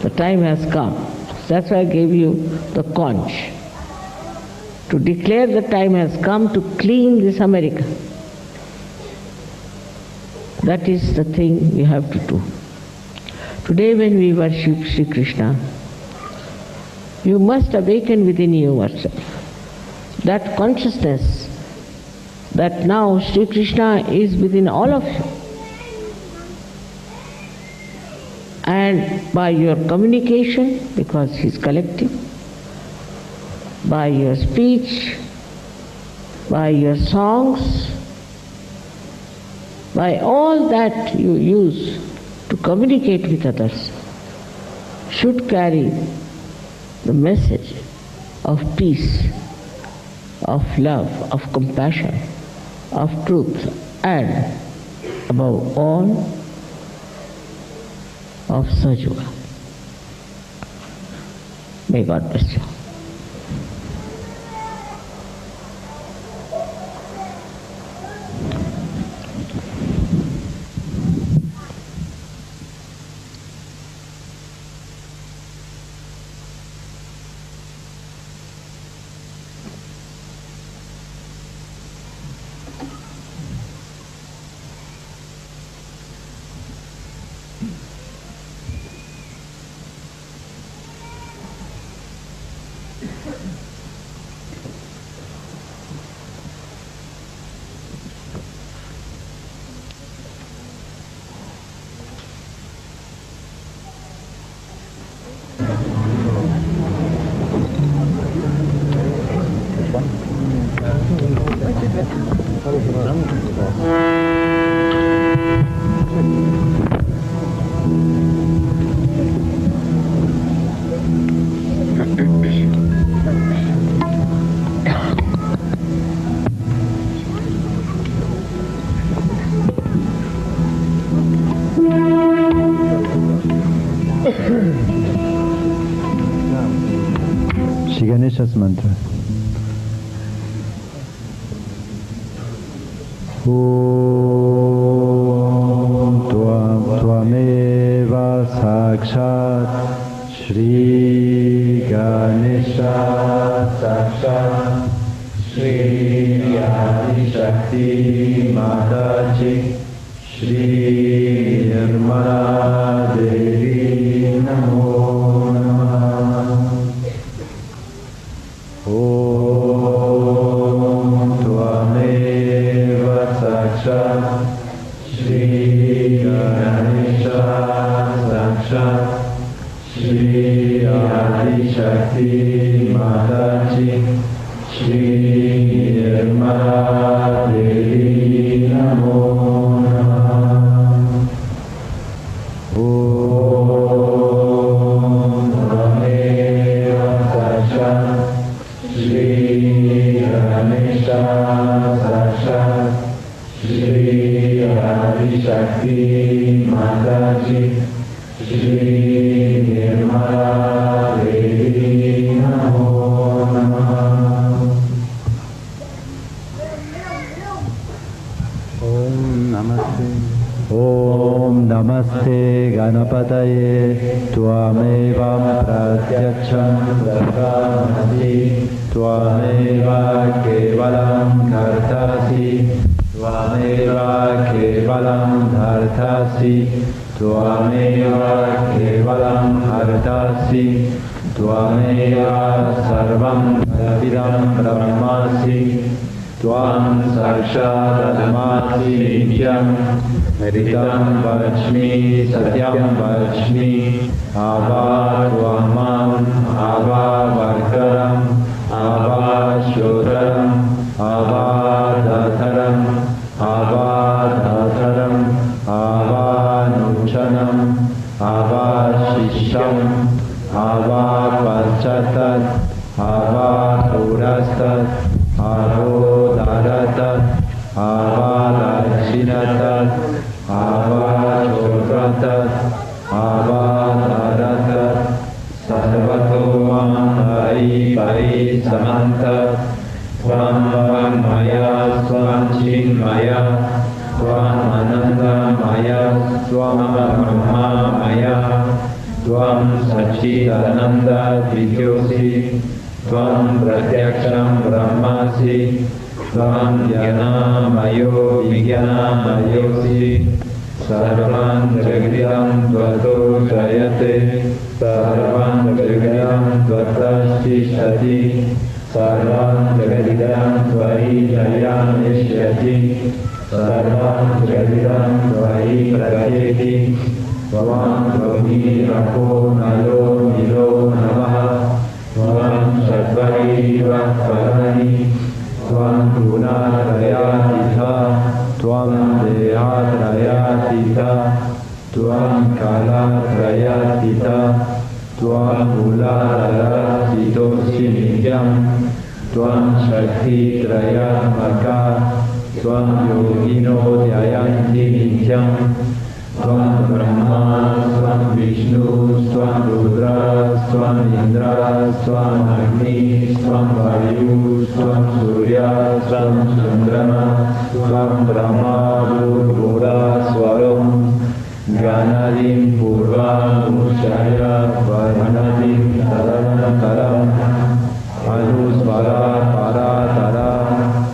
The time has come. That's why I gave you the conch. To declare the time has come to clean this America. That is the thing you have to do. Today when we worship Sri Krishna, you must awaken within yourself that consciousness that now Sri Krishna is within all of you. And by your communication, because he is collective, by your speech, by your songs, by all that you use to communicate with others, should carry the message of peace, of love, of compassion, of truth, and above all, of Sajuga. May God bless you. Shri Ganesha's mantra. Om Tvameva Sakshat Shri Ganesha Sakshat Shri Adi Shakti Mataji Shri Nirmala Devi Namo Shri Ganesha Sakshat Shri Adi Shakti Mataji Shri Nirmala Devi Namo Om Tvameva Sakshat Shri Ganesha Sakshat Shri Adi Shakti Mataji Shri Nirmala Devi Namo Namah. Namaste Ganapataye Tvamevam Pratyaksham Brahmasi Tvameva Kevalam Kartasi Tvameva Kevalam Dhartasi Tvameva Kevalam Hartasi Tvameva Sarvam Vidam Brahmasi Tvam Sakshadamasi Nityam Meritam Vachmi Satyam Vachmi Ava Tvamam Ava Varkaram Ava Shotaram Ava Dhatharam Ava Dhatharam Ava Nuchanam Ava Shisham Ava Pachatat Ava Purastat Avo Daratat Ava Lachinatat Ava Chodratat Ava Daratat Sarvatovam Hari Pari Samantat Tvam Maya Svam Chinmaya Tvam Ananda Maya Tvam Brahma Maya Tvam Sachidananda Vidyosi Tvam Pratyaksham Brahmasi Tvam Jnanamayo Vijnanayosi Sarvam Jagdidam Dvato Jayate Sarvam Jagdidam Dvatashishati Sarvam Jagdidam Dvahi Jayanishyati Sarvam Jagdidam Dvahi Pratyeti Tvam Dvahi Rapo Nalo Nilo Namaha Tvam Sadvaiva Parani Tvam Gunarayatitha Tvam Dehatrayatitha Tvam Kalatrayatitha Tvam Mularasitosi Nityam Tvam Shakti Trayatmaka Tvam Yogino Dhyayanti Nityam Tvam Brahma, Tvam Vishnu, Tvam Rudra, Tvam Indra, Tvam Agni, Tvam Vayu, Tvam Surya, Tvam Chandrama, Tvam Brahma, Bhura, Swaram, Ganadim, Purva, Muchaya, Varanadim, Taranataram, Anusvara, Paratara,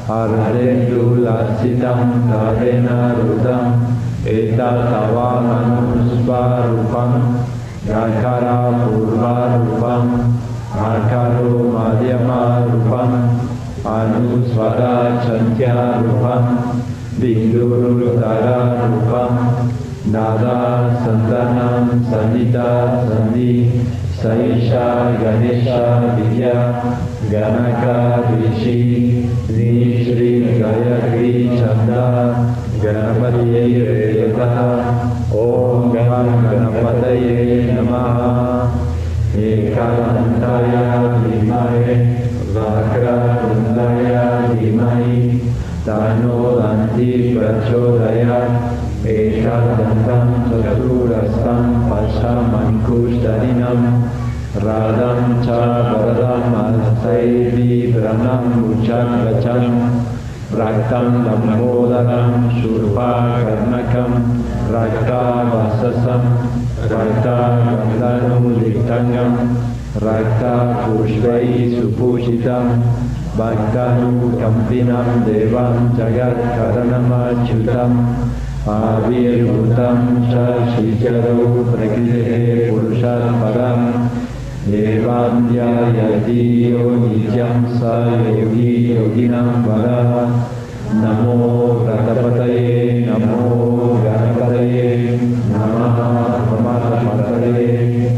Ardendu, Lasitam, Tadena, Rudam, Eta Tavanusvarupam Gakara Purvarupam Makaro Madhyamarupam Anusvara Chantyarupam Bindurudhararupam Nada Santanam Sanita Sandi Saisha Ganesha Vidya Ganaka Rishi Nishri Gayatri Chanda Ganapatiye Retaha Om Ganapataye Namaha Ekadantaya Dhimahe Vakratundaya Dhimahi Tano Danti Prachodayat Ekadantam Chaturastam Pashamankushtarinam Radam Cha Varadam Astaivi Branam Uchakvacham Raktam Lammodaram Shurpa Karnakam Rakta Vasasam Rakta Gandhanu Diktangam Rakta Pushvai Supushitam Bhaktanu Kampinam Devam Jagat Karanamachutam Avirvutam Shashikaro Prakrite Purusham Param Evam Yayati Nityam Sa Yogi Yoginam Vara Namo Pratapataye Namo Ganapataye Namaha Pratapataye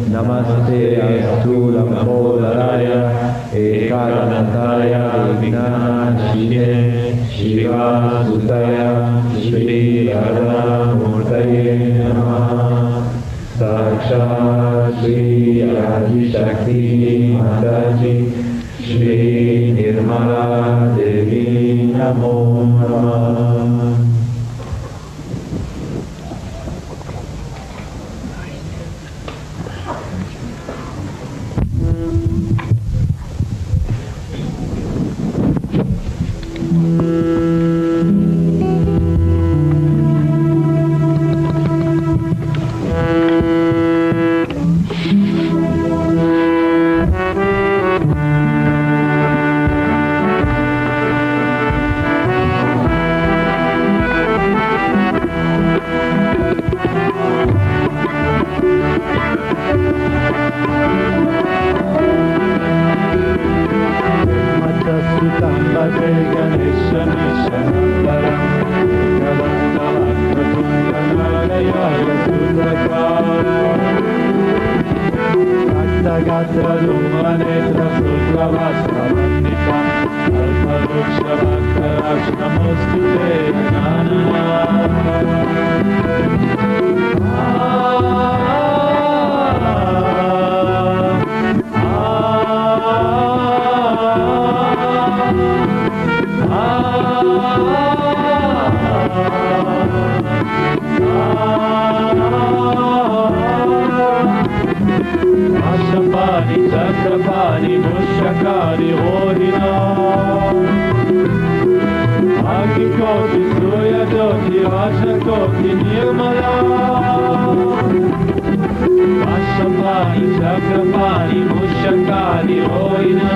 Namaste Astu Lamodharaya Ekaranataya Vignanashine Shiva Sutaya Shri Radha Murtaye Namaha Sakshat Shri Adi Shakti Mataji Shri Nirmala Devi Namo Namah. Sutam Bhadre Ganesham Isharantaram Gavantavatmatundanagayaya Sudrakam Gatra Lumanetra Sudravastravandita Alparuksha Bhaktarashtamostute Nanana Ashapani, Chakrapani, Mushakari, Horina Agikoti, Suyadoti, Vashakoti, Nirmala Ashapani, Chakrapani, Mushakari, Horina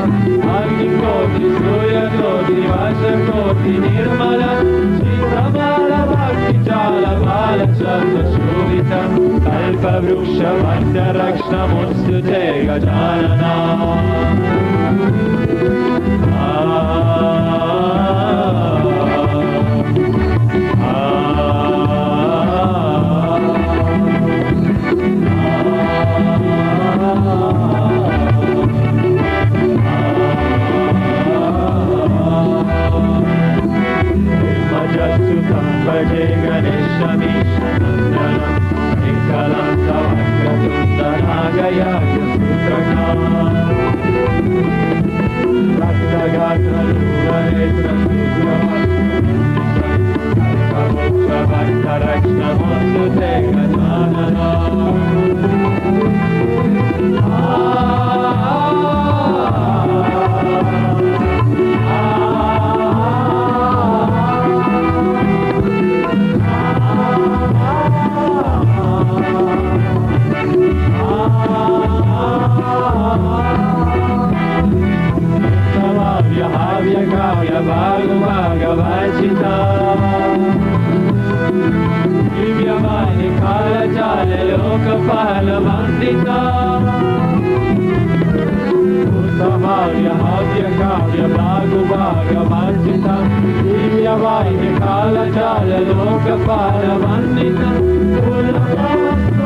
Agikoti, Suyadoti, Vashakoti, Nirmala Shritamala, Bhakti, Jala, Bala, Chandra, Shubhita Kalpa, Vrusha, Vanda, Rakshna, Mustute, Gajanana Majasutam Bhaje Ganesham Ishanandanam Ekkalanta Vakratundanaagaya Yasutrakam Raktagatra Luganetra Sudravastravandita Kalpamoksha Bhaktarakshna Mostute Gajanana Kavya Bhagavaga Vachita Divyamani Kala Jale Lokapala Vandita Uttamavya Havya Kavya Bhagavaga Vachita Divyamani Kala Jale Lokapala Vandita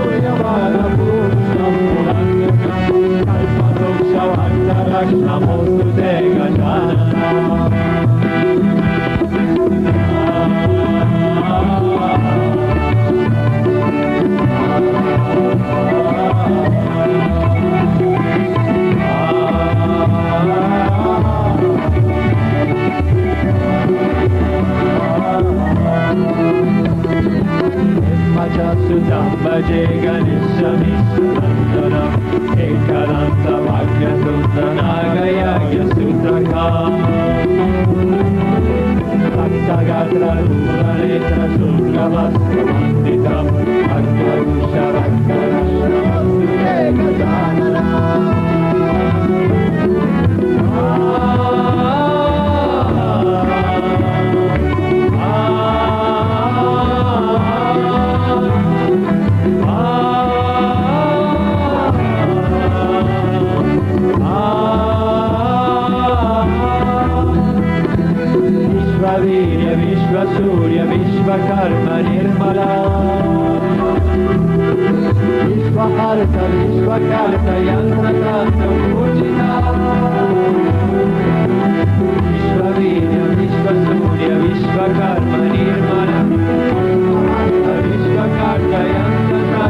Ulamavya Purusham Puranyakam Kalpadoksha Vaktarakshna Mostute Gajanana Majasutam Bhaje Ganesham Isharantaram Ekkalanta Vakratundanaagaya Yasutrakam Raktagatra Luganetra Sudravastravandita Kalparusha Bhaktarashna Mostute Gajanana Vishvavirya, Vishvasurya, Vishvakarma, Nirmala Vishvaharta, Vishvakarta, Yantrata, Pujita Vishvavirya, Vishvasurya, Vishvakarma, Nirmala Vishvakarta, Yantrata,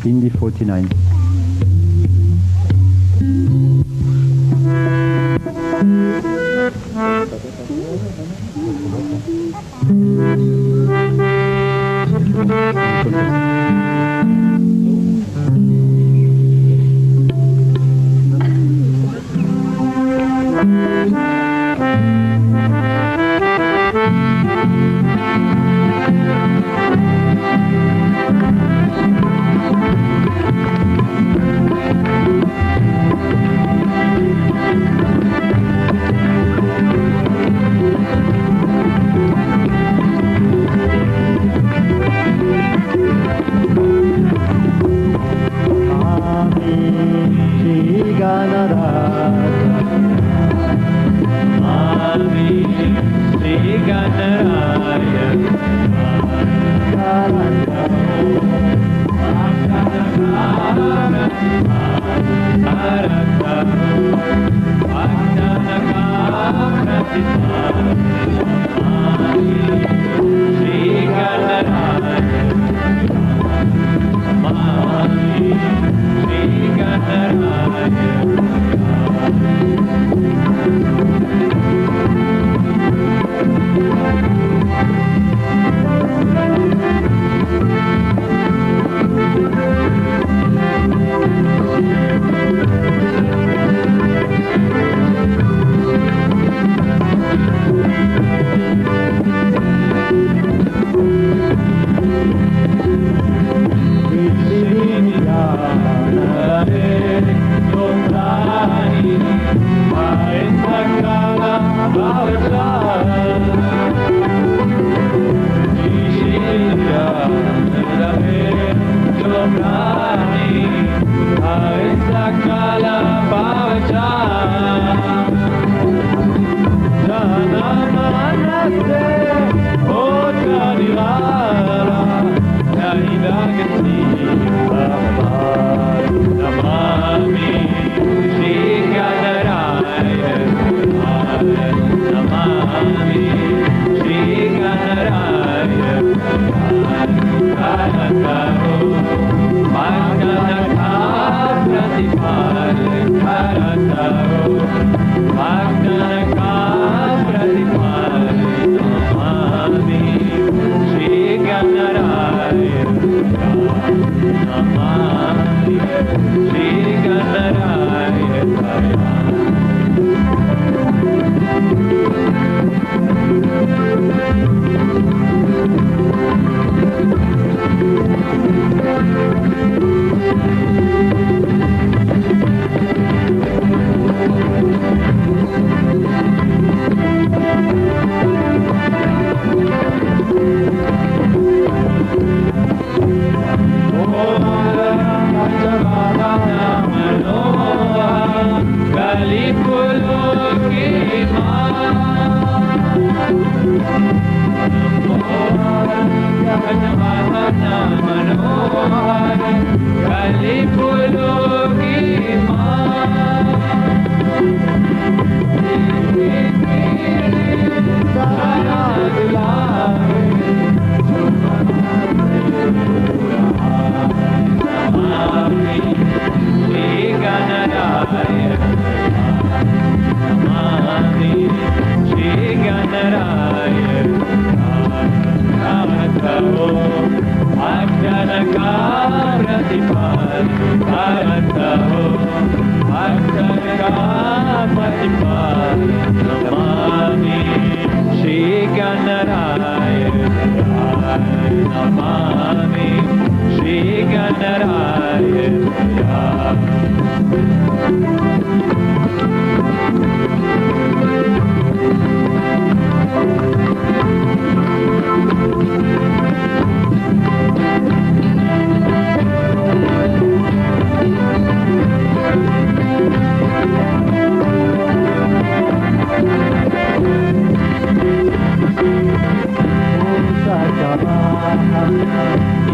Hindi 49.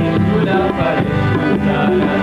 Indula Parishudaya,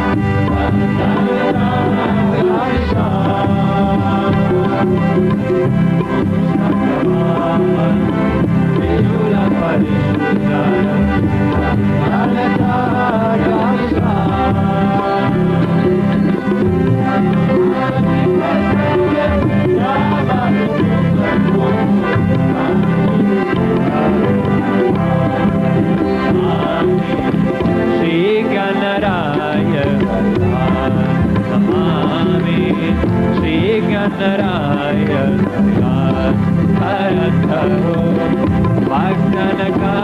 Ganaraya Bharataro Vagdanaka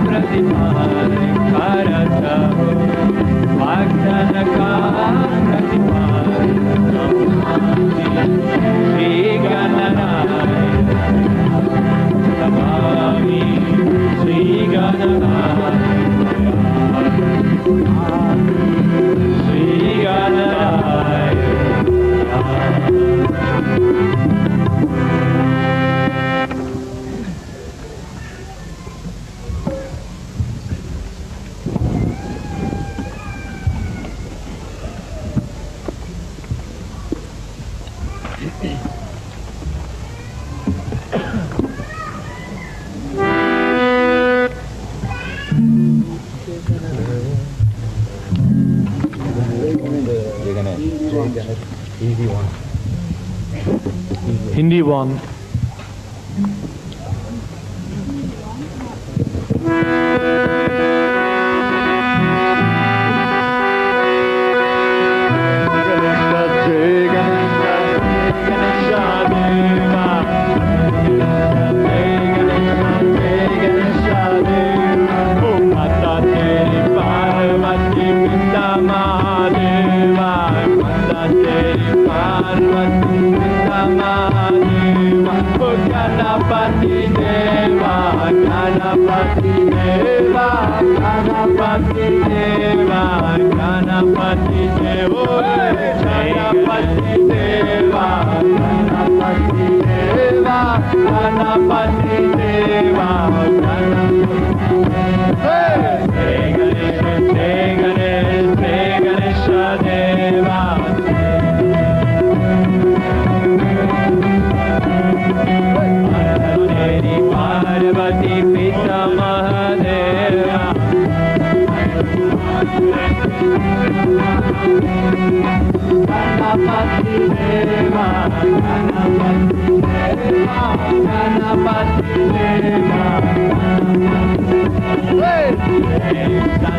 Pratipale Bharataro Vagdanaka Pratipale Shri Ganaraya Tamami Shri Ganaraya Shri Ganaraya Hindi one. Ganapati Deva, Ganapati Deva, Ganapati Deva, Ganapati Deva, Ganapati Deva, Ganapati Deva, Ganapati Deva, Jai Ganesha Deva. Parvati Pita Mahadeva Ganapati Deva Ganapati Deva Ganapati Deva Ganesha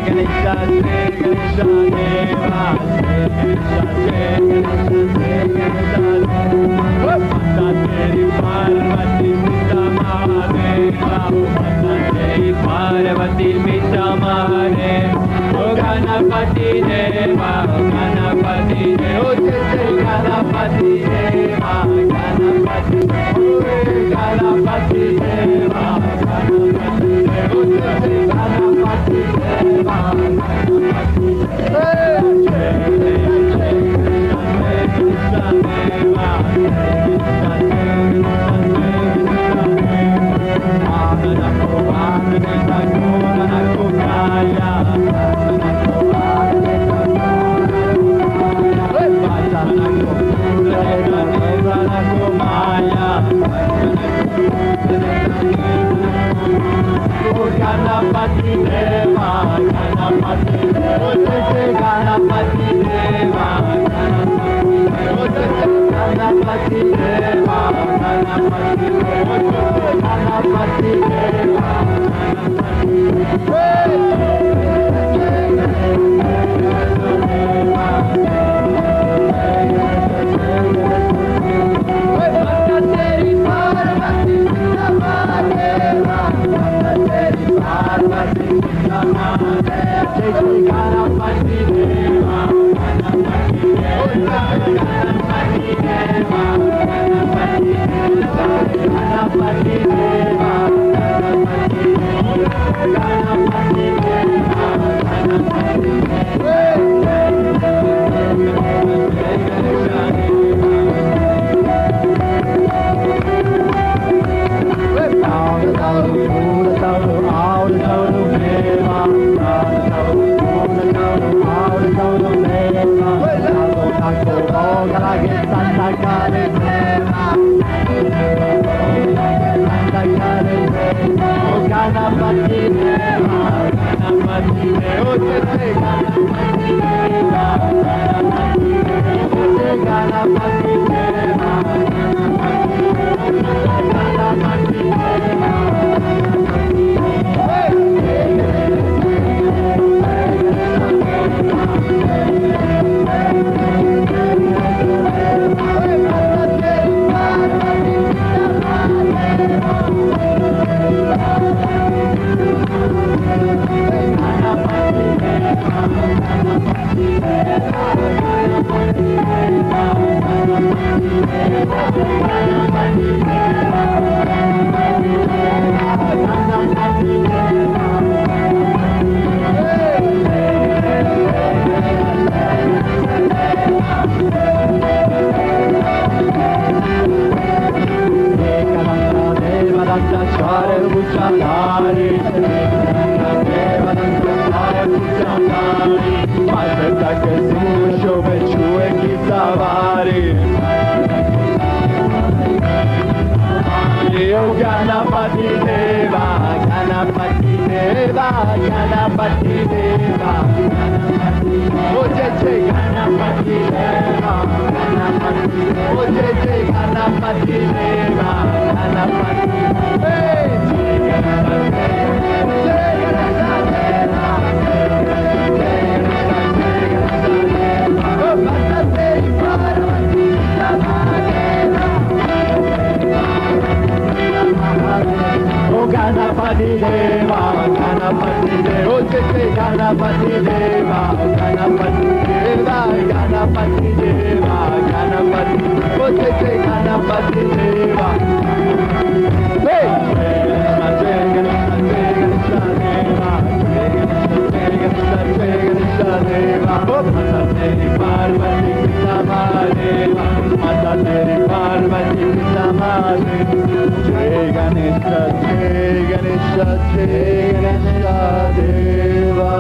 Ganesha Ganesha Deva Parvati Parvati Pita Mahadeva Ganapati Deva Ganapati Deva Ganapati Deva Ganapati Ganapati Deva Ganapati Deva Ganapati Deva, Ganapati Deva, Ganapati Deva, Ganapati Deva, Ganapati Deva, Mastaka Susho Bechue Kitavari Yo Ganapati Deva, Ganapati Deva, Ganapati Deva, Ojeje Ganapati Deva, Ganapati, Ojeje Ganapati Deva, Ganapati, Hey, Ganapati Deva, Ganapati Deva, Ojete Ganapati Deva, Ganapati Deva, Ganapati Deva, Ganapati, Ojete Ganapati Deva. Hey! Parvati Pita Mahadeva, Mata Teri Parvati Pita Mahadeva. Jai Ganesha, Jai Ganesha, Jai Ganesha Deva.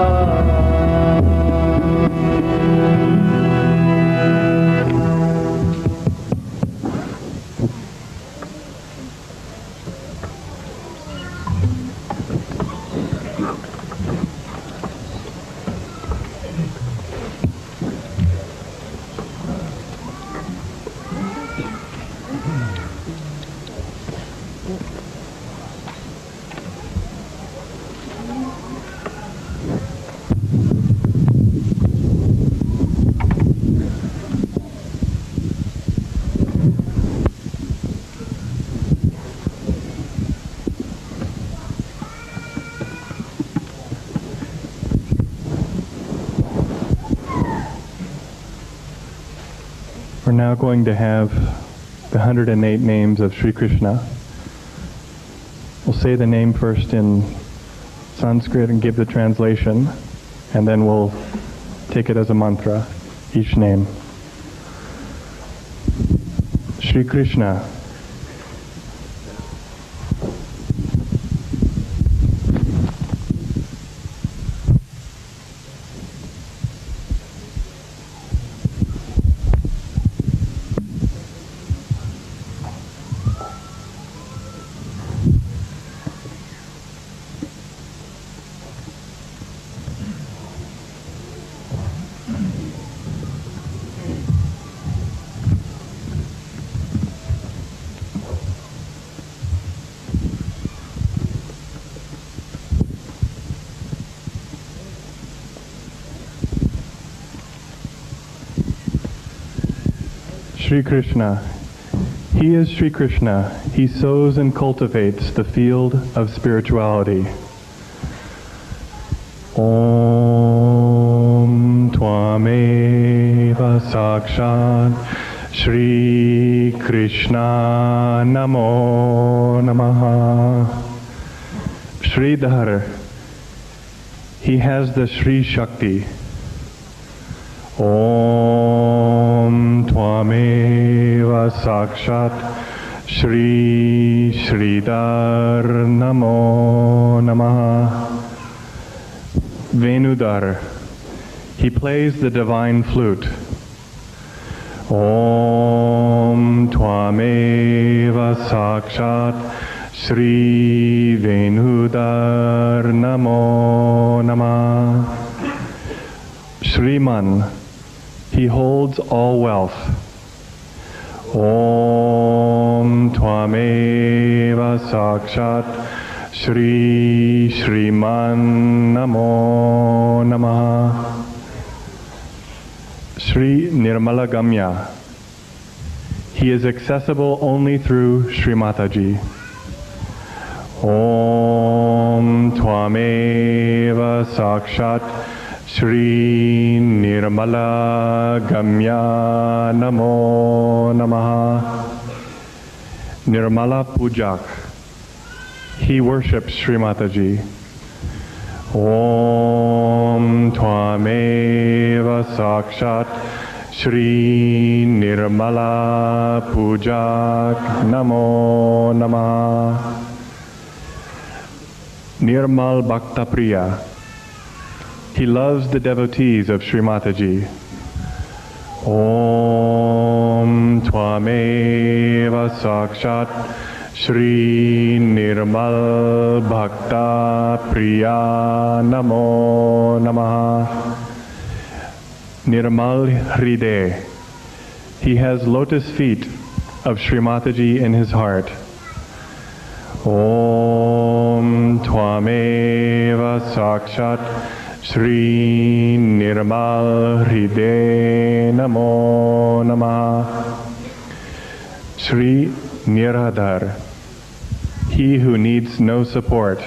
We're now going to have the 108 names of Sri Krishna. We'll say the name first in Sanskrit and give the translation, and then we'll take it as a mantra, each name. Sri Krishna. Sri Krishna. He is Sri Krishna. He sows and cultivates the field of spirituality. Om Tvameva Sakshat Shri Krishna Namo Namaha. Sridhar. He has the Shri Shakti. Om Tvameva Sakshat Shri Sridhar Namo Namaha. Venudar. He plays the divine flute. Om Tvameva Sakshat Shri Venudar Namo Namaha. Shriman. He holds all wealth. Om Tvameva Sakshat Shri Shriman Namo Namaha. Shri Nirmalagamya. He is accessible only through Shri Mataji. Om Tvameva Sakshat Shri Nirmala Gamya Namo Namaha. Nirmala Pujak. He worships Shri Mataji. Om Tvameva Sakshat Shri Nirmala Pujak Namo Namaha. Nirmal Bhakta Priya. He loves the devotees of Sri Mataji. Om Tvameva Sakshat Shri Nirmal Bhakta Priya Namo Namaha. Nirmal Hriday. He has lotus feet of Sri Mataji in his heart. Om Tvameva Sakshat Shri Nirmal Hriday Namo Namaha. Shri Niradhar. He who needs no support.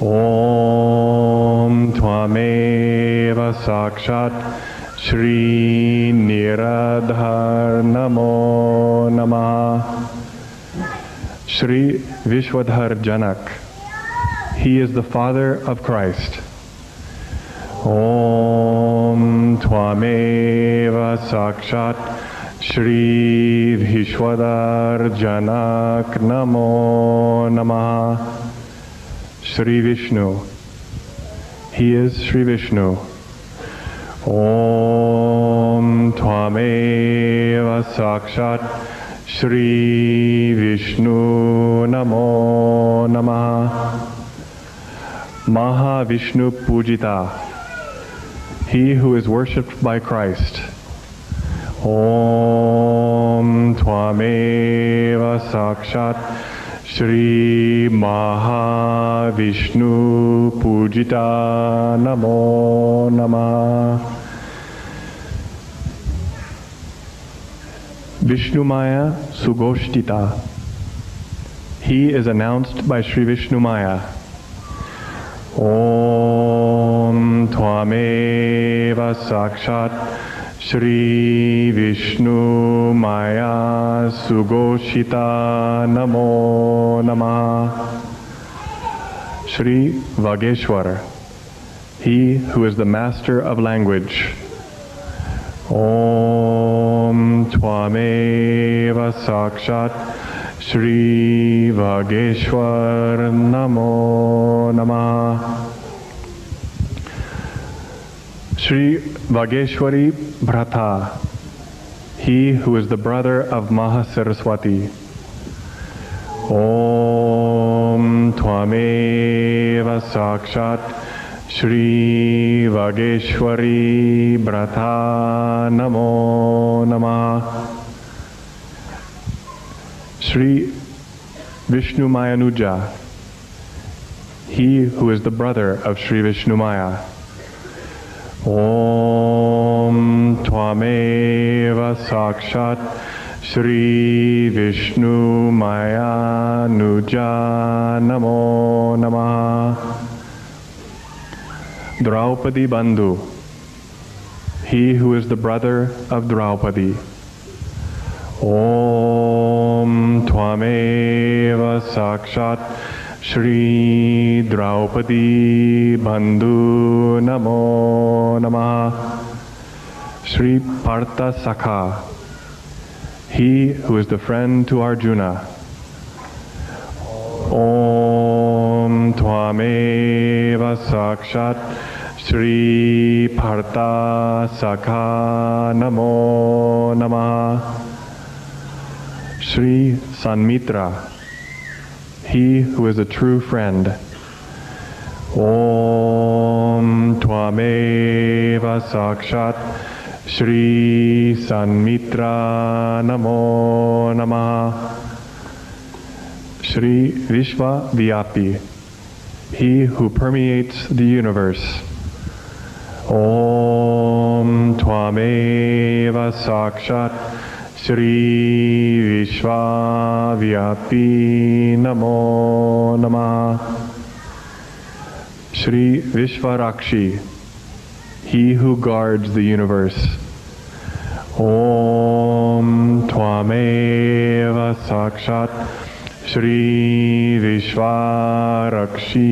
Om Tvameva Sakshat Shri Niradhar Namo Namaha. Shri Vishwadhar Janak. He is the father of Christ. Om Tvameva Sakshat Shri Vishwadhar Janak Namo Namaha. Shri Vishnu. He is Shri Vishnu. Om Tvameva Sakshat Shri Vishnu Namo Namaha. Maha Vishnu Pujita. He who is worshipped by Christ. Om Tvameva Sakshat Shri Maha Vishnu Pujita Namo Namaha. Vishnu Maya Sugoshtita. He is announced by Sri Vishnu Maya. Om Tvameva Sakshat Shri Vishnu Maya Sugoshita Namo Namaha. Shri Vageshwar. He who is the master of language. Om Tvameva Sakshat Shri Vageshwar Namo Namaha. Shri Vageshwari Bhrata. He who is the brother of Mahasaraswati. Om Tvameva Sakshat Shri Vageshwari Bhrata Namo Namaha. Shri Vishnu Mayanuja. He who is the brother of Shri Vishnu Maya. Om Tvameva Sakshat Shri Vishnu Maya Nuja Namo Namaha. Draupadi Bandhu. He who is the brother of Draupadi. Om Tvameva Sakshat Shri Draupadi Bandhu Namo Namaha. Shri Partha Sakha. He who is the friend to Arjuna. Om Tvameva Sakshat Shri Partha Sakha Namo Namaha. Shri Sanmitra. He who is a true friend. Om Tvameva Sakshat Shri Sanmitra Namo Namaha. Shri Vishva Vyapi. He who permeates the universe. Om Tvameva Sakshat Shri Vishva Vyapi Namo Namaha. Shri Vishvarakshi. He who guards the universe. Om Tvameva Sakshat Shri Vishvarakshi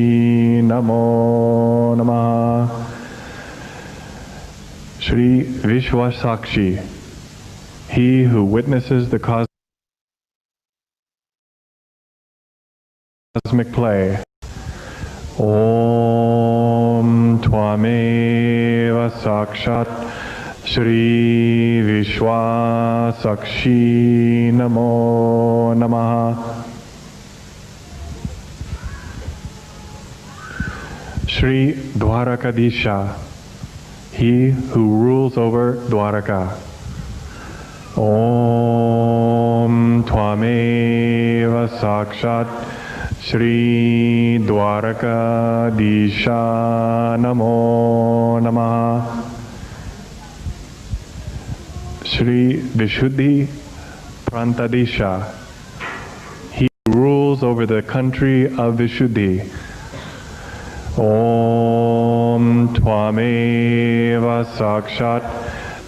Namo Namaha. Shri Vishwasakshi. He who witnesses the cosmic play. Om Om Tvameva Sakshat Shri Vishwa Sakshi Namo Namaha. Shri Dwarakadisha, he who rules over Dwaraka. Om Tvameva Sakshat Shri Dwarakadisha Namo Namaha. Shri Vishuddhi Prantadisha, he rules over the country of Vishuddhi. Om Tvameva Sakshat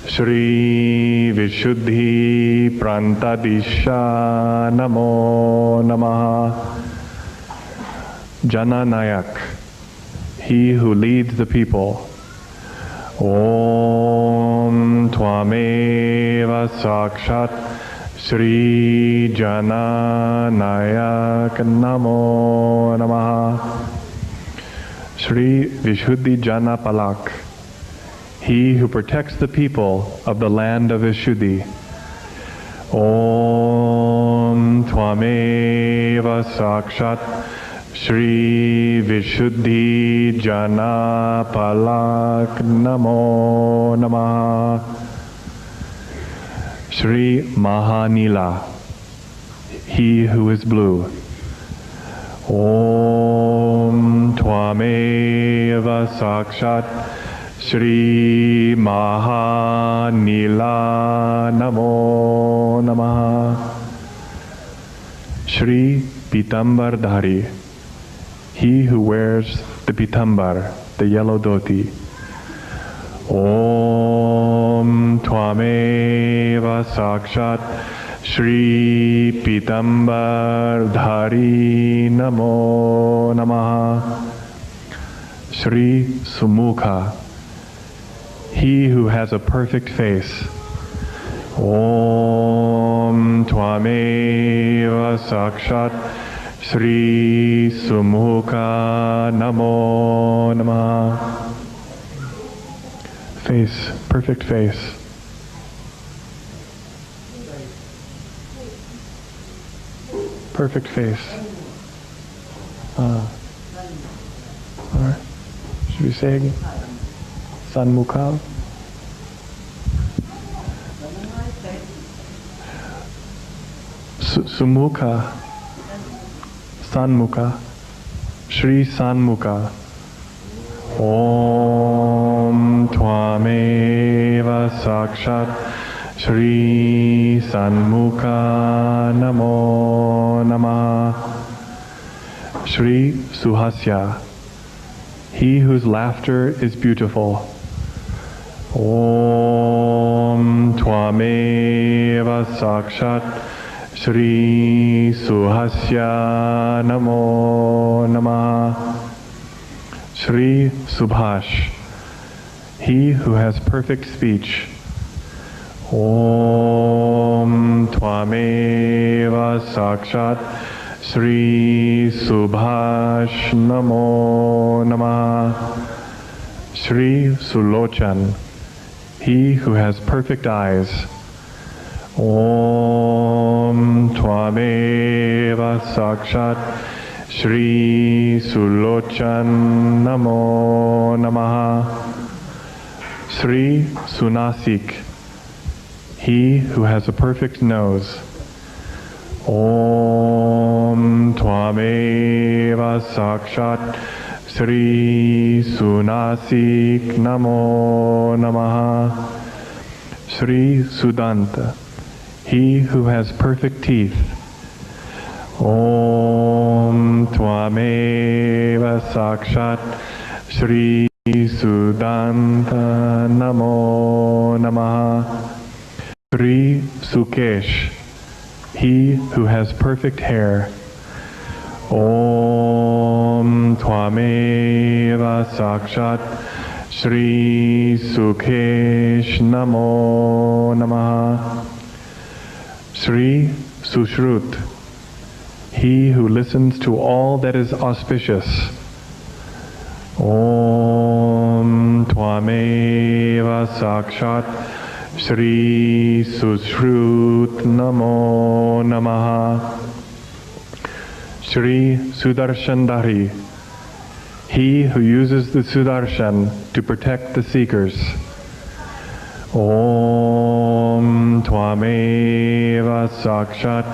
Shri Vishuddhi Prantadisha Namo Namaha. Jananayak, he who leads the people. Om Tvameva Sakshat Shri Jananayak Namo Namaha. Shri Vishuddhi Jana Palak, he who protects the people of the land of Vishuddhi. Om Tvameva Sakshat Shri Vishuddhi Jana Palak Namo Namaha. Shri Mahanila, he who is blue. Om Tvameva Sakshat Shri Mahanila Namo Namaha. Shri Pitambardhari, he who wears the pitambar, the yellow dhoti. Om Tvameva Sakshat Shri Pitambardhari Namo Namaha. Shri Sumukha, he who has a perfect face. Om Tvameva Sakshat Shri Sumukha Namo Namaha. Face, perfect face. Perfect face. Alright. Should we say again? Sanmukha. Sumukha. Sanmukha. Shri Sanmukha. Om Tvameva Sakshat Shri Sanmukha Namo Namaha. Shri Suhasya, he whose laughter is beautiful. Om Tvameva Sakshat Shri Suhasya Namo Namaha. Shri Subhash, he who has perfect speech. Om Tvameva Sakshat Shri Subhash Namo Namaha. Shri Sulochan, he who has perfect eyes. Om Tvameva Sakshat Shri Sulochan Namo Namaha. Shri Sunasik, he who has a perfect nose. Om Tvameva Sakshat Shri Sunasik Namo Namaha. Shri Sudanta, he who has perfect teeth. Om Tvameva Sakshat Shri Sudanta Namo Namaha. Shri Sukesh, he who has perfect hair. Om Tvameva Sakshat Shri Sukesh Namo Namaha. Shri Sushrut, he who listens to all that is auspicious. Om Tvameva Sakshat Shree Sushrut Namo Namaha. Shree Sudarshandari, he who uses the Sudarshan to protect the seekers. Om Tvameva Sakshat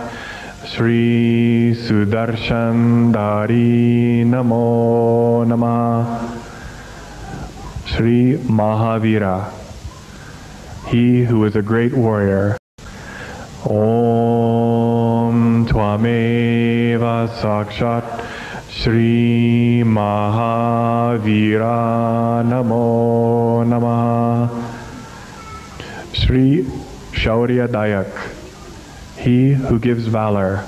Shree Sudarshandari Namo Namaha. Shree Mahavira, he who is a great warrior. Om Tvameva Sakshat Shree Mahavira Namo Namaha. Shree Shaurya Dayak, he who gives valor.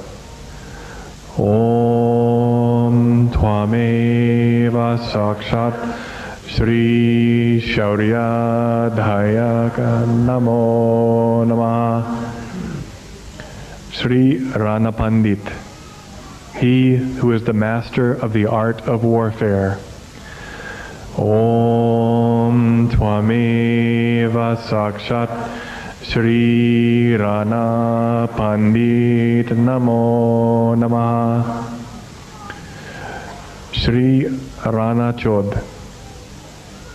Om Tvameva Sakshat Shree Shaurya Dayak Namo Namaha. Shree Rana Pandit, he who is the master of the art of warfare. Om Tvameva Sakshat Shree Rana Pandit Namo Namaha. Shree Rana Chod,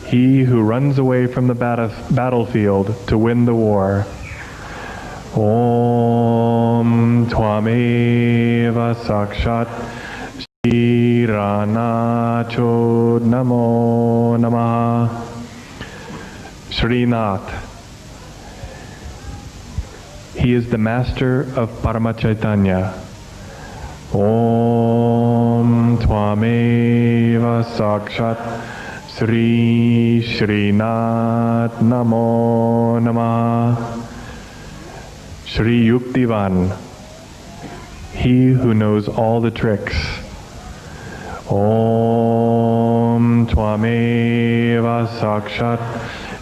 he who runs away from the battlefield to win the war. Om Tvameva Sakshat Shree Rana Chod Namo Namaha. Srinath, he is the master of Paramachaitanya. Om Tvameva Sakshat Sri Srinath Namo Namaha. Sri Yuktivan, he who knows all the tricks. Om Tvameva Sakshat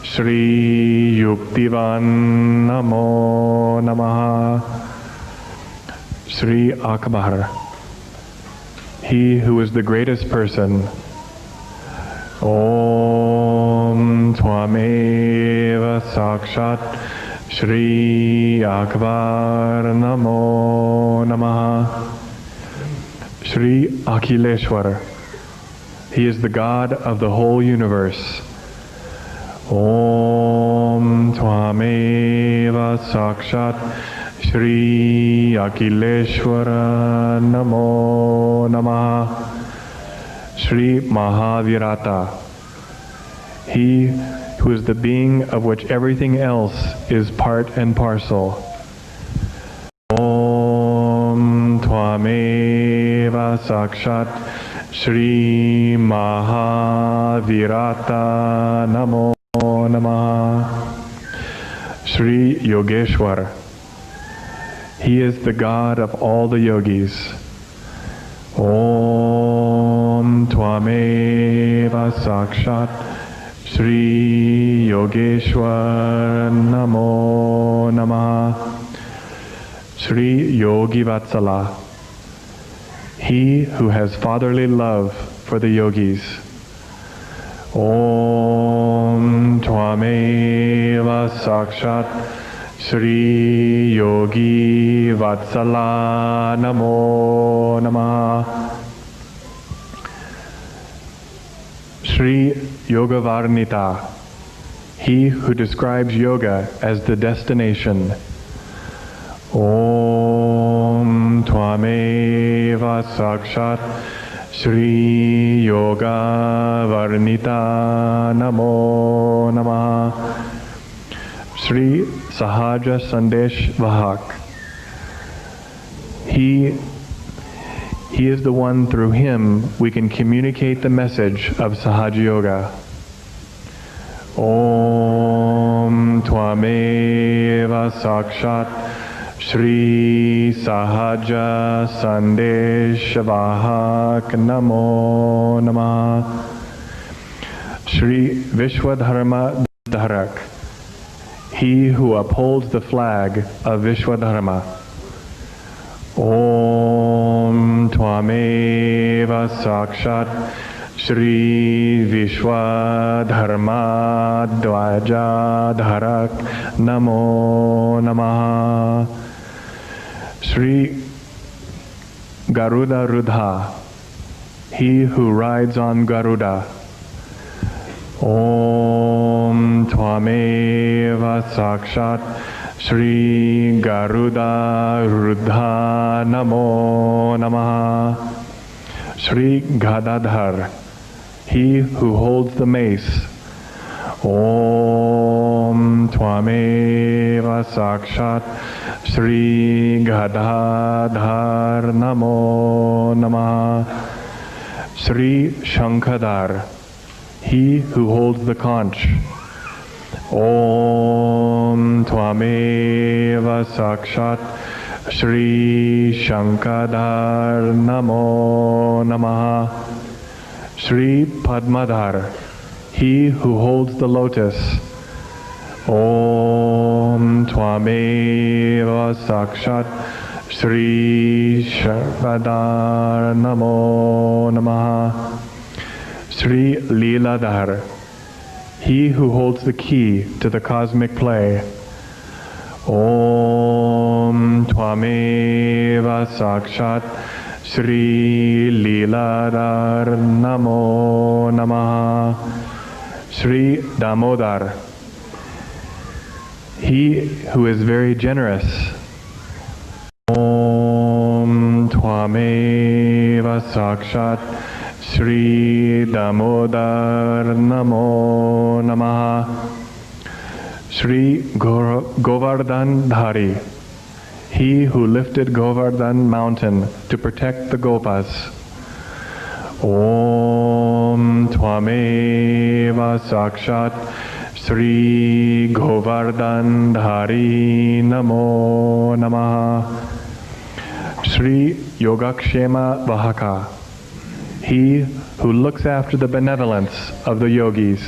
Sri Yuktivan Namo Namaha. Sri Akbar, he who is the greatest person. Om Tvameva Sakshat Sri Akbar Namo Namaha. Sri Akhileshwar, he is the God of the whole universe. Om Tvameva Sakshat Sri Akhileshwara Namo Namaha. Sri Mahavirata, he who is the being of which everything else is part and parcel. Om Tvameva Sakshat Sri Mahavirata Namo Namaha. Sri Yogeshwar, he is the God of all the yogis. Om Tvameva Sakshat Sri Yogeshwar Namo Namaha. Sri Yogi Vatsala, he who has fatherly love for the yogis. Om Tvameva Sakshat Sri Yogi Vatsala Namo Namaha. Sri Yogavarnita, he who describes yoga as the destination. Om Tvameva Sakshat Sri Yoga Varnita Namo Namaha. Sri Sahaja Sandesh Vahak, he is the one through him we can communicate the message of Sahaja Yoga. Om Tvameva Sakshat Sri Sahaja Sandesh Vahak Namo Namaha. Sri Vishwadharma Dharak, he who upholds the flag of Vishwadharma. Om Tvameva Sakshat Shri Vishwadharma Dvaja Dharak Namo Namaha. Shri Garuda Rudha, he who rides on Garuda. Om Tvameva Sakshat Shri Garuda Rudha Namo Namaha. Shri Gadadhar, he who holds the mace. Om Tvameva Sakshat Shri Gadadhar Namo Namaha. Shri Shankadhar, he who holds the conch. Om Tvameva Sakshat Shri Shankadhar Namo Namaha. Shri Padmadhar, he who holds the lotus. Om Tvameva Sakshat Shri Shankadhar Namo Namaha. Shri Leeladhar, he who holds the key to the cosmic play. Om Tvameva Sakshat Shri Leeladhar Namo Namaha. Shri Damodar, he who is very generous. Om Tvameva Sakshat Shri Damodar Namo Namaha. Shri Govardhan Dhari, he who lifted Govardhan mountain to protect the Gopas. Om Tvameva Sakshat Shri Govardhan Dhari Namo Namaha. Shri Yogakshema Vahaka, he who looks after the benevolence of the yogis.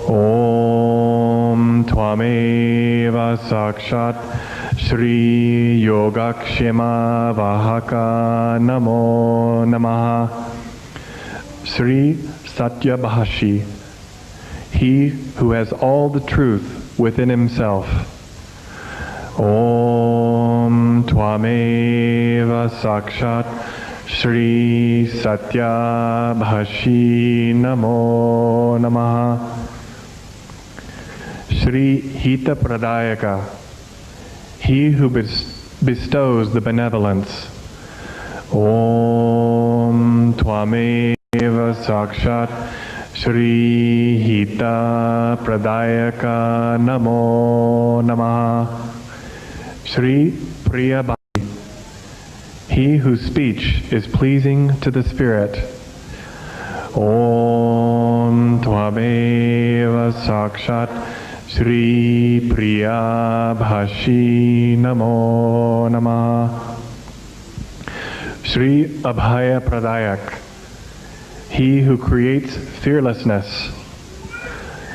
Om Tvameva Sakshat Shri Yogakshema Vahaka Namo Namaha. Shri Satyabhashi, he who has all the truth within himself. Om Tvameva Sakshat Shri Satyabhashi Namo Namaha. Shri Hita Pradayaka, he who bestows the benevolence. Om Tvameva Sakshat Shri Hita Pradayaka Namo Namaha. Shri Priyabhai, he whose speech is pleasing to the spirit. Om Tvameva Sakshat Shri Priyabhashi Namo Namaha. Shri Abhaya Pradayak, he who creates fearlessness.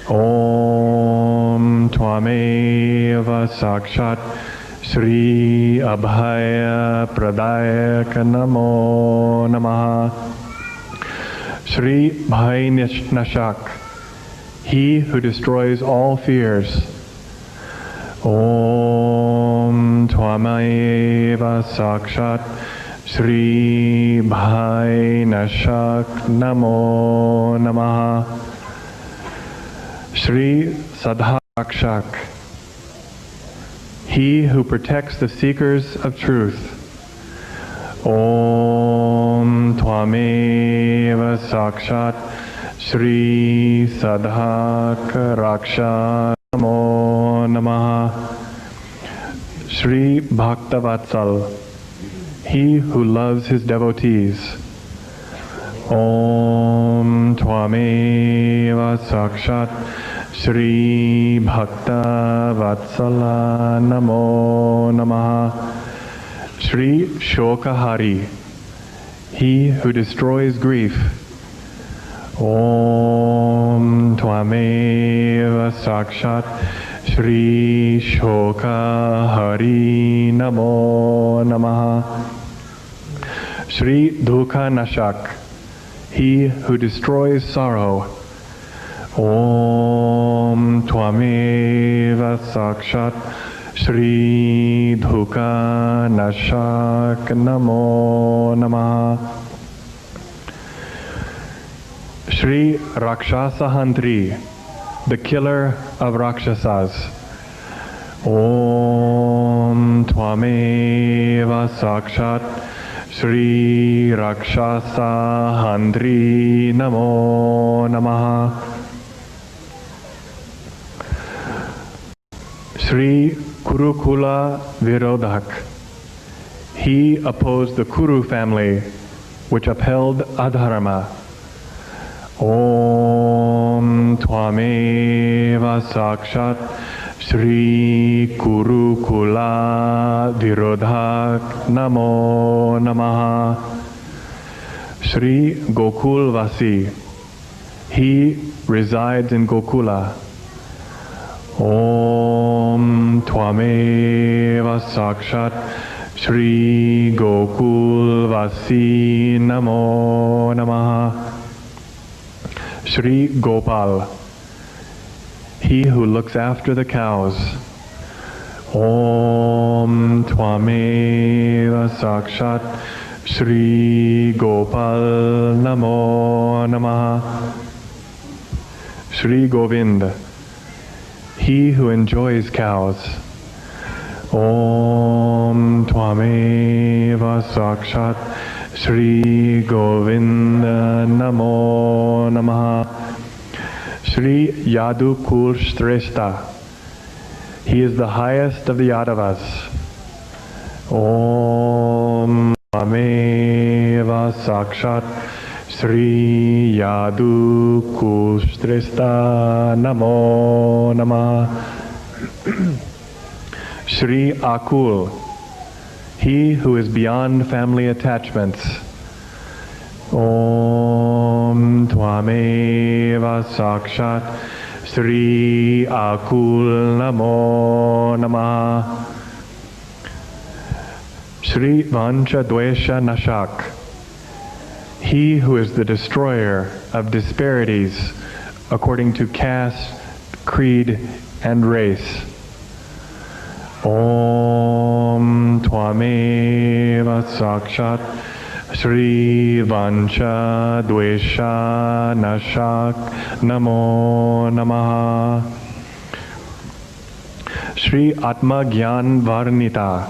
Om Tvameva Sakshat Shri Abhaya Pradayak Namo Namaha. Shri Bhai Nashak, he who destroys all fears. Om Tvameva Sakshat Shri Bhai Nashak Namo Namaha. Shri Sadharakshak, he who protects the seekers of truth. Om Tvameva Sakshat Shri Sadhakaraksha Namo Namaha. Shri Bhaktavatsal, he who loves his devotees. Om Tvameva Sakshat Shri Bhakta Vatsala Namo Namaha. Shri Shokahari, he who destroys grief. Om Tvameva Sakshat Shri Shokahari Namo Namaha. Shri Dukha Nashak, he who destroys sorrow. Om Tvameva Sakshat Shree Dhuka Nashak Namo Namaha. Shree Rakshasa Hantri, the killer of Rakshasas. Om Tvameva Sakshat Shree Rakshasa Hantri Namo Namaha. Shree Kurukula Virodhak, he opposed the Kuru family which upheld adharma. Om Tvameva Sakshat Shree Kurukula Virodhak Namo Namaha. Shree Gokul Vasi, he resides in Gokula. Om Tvameva Sakshat Shree Gokul Vasi Namo Namaha. Shree Gopal, he who looks after the cows. Om Tvameva Sakshat Shree Gopal Namo Namaha. Shree Govind, he who enjoys cows. Om Tvameva Sakshat Shree Govinda Namo Namaha. Shree Yadu Kul Shrestha, he is the highest of the Yadavas. Om Tvameva Sakshat Shree Yadu Kul Shrestha Namo Namaha. Shree Akul, he who is beyond family attachments. Om Tvameva Sakshat Shree Akul Namo Namaha. Shree Vancha Dvesha Nashak, he who is the destroyer of disparities according to caste, creed, and race. Om Tvameva Sakshat Shree Vancha Dvesha Nashak Namo Namaha. Shree Atma Gyan Varnita,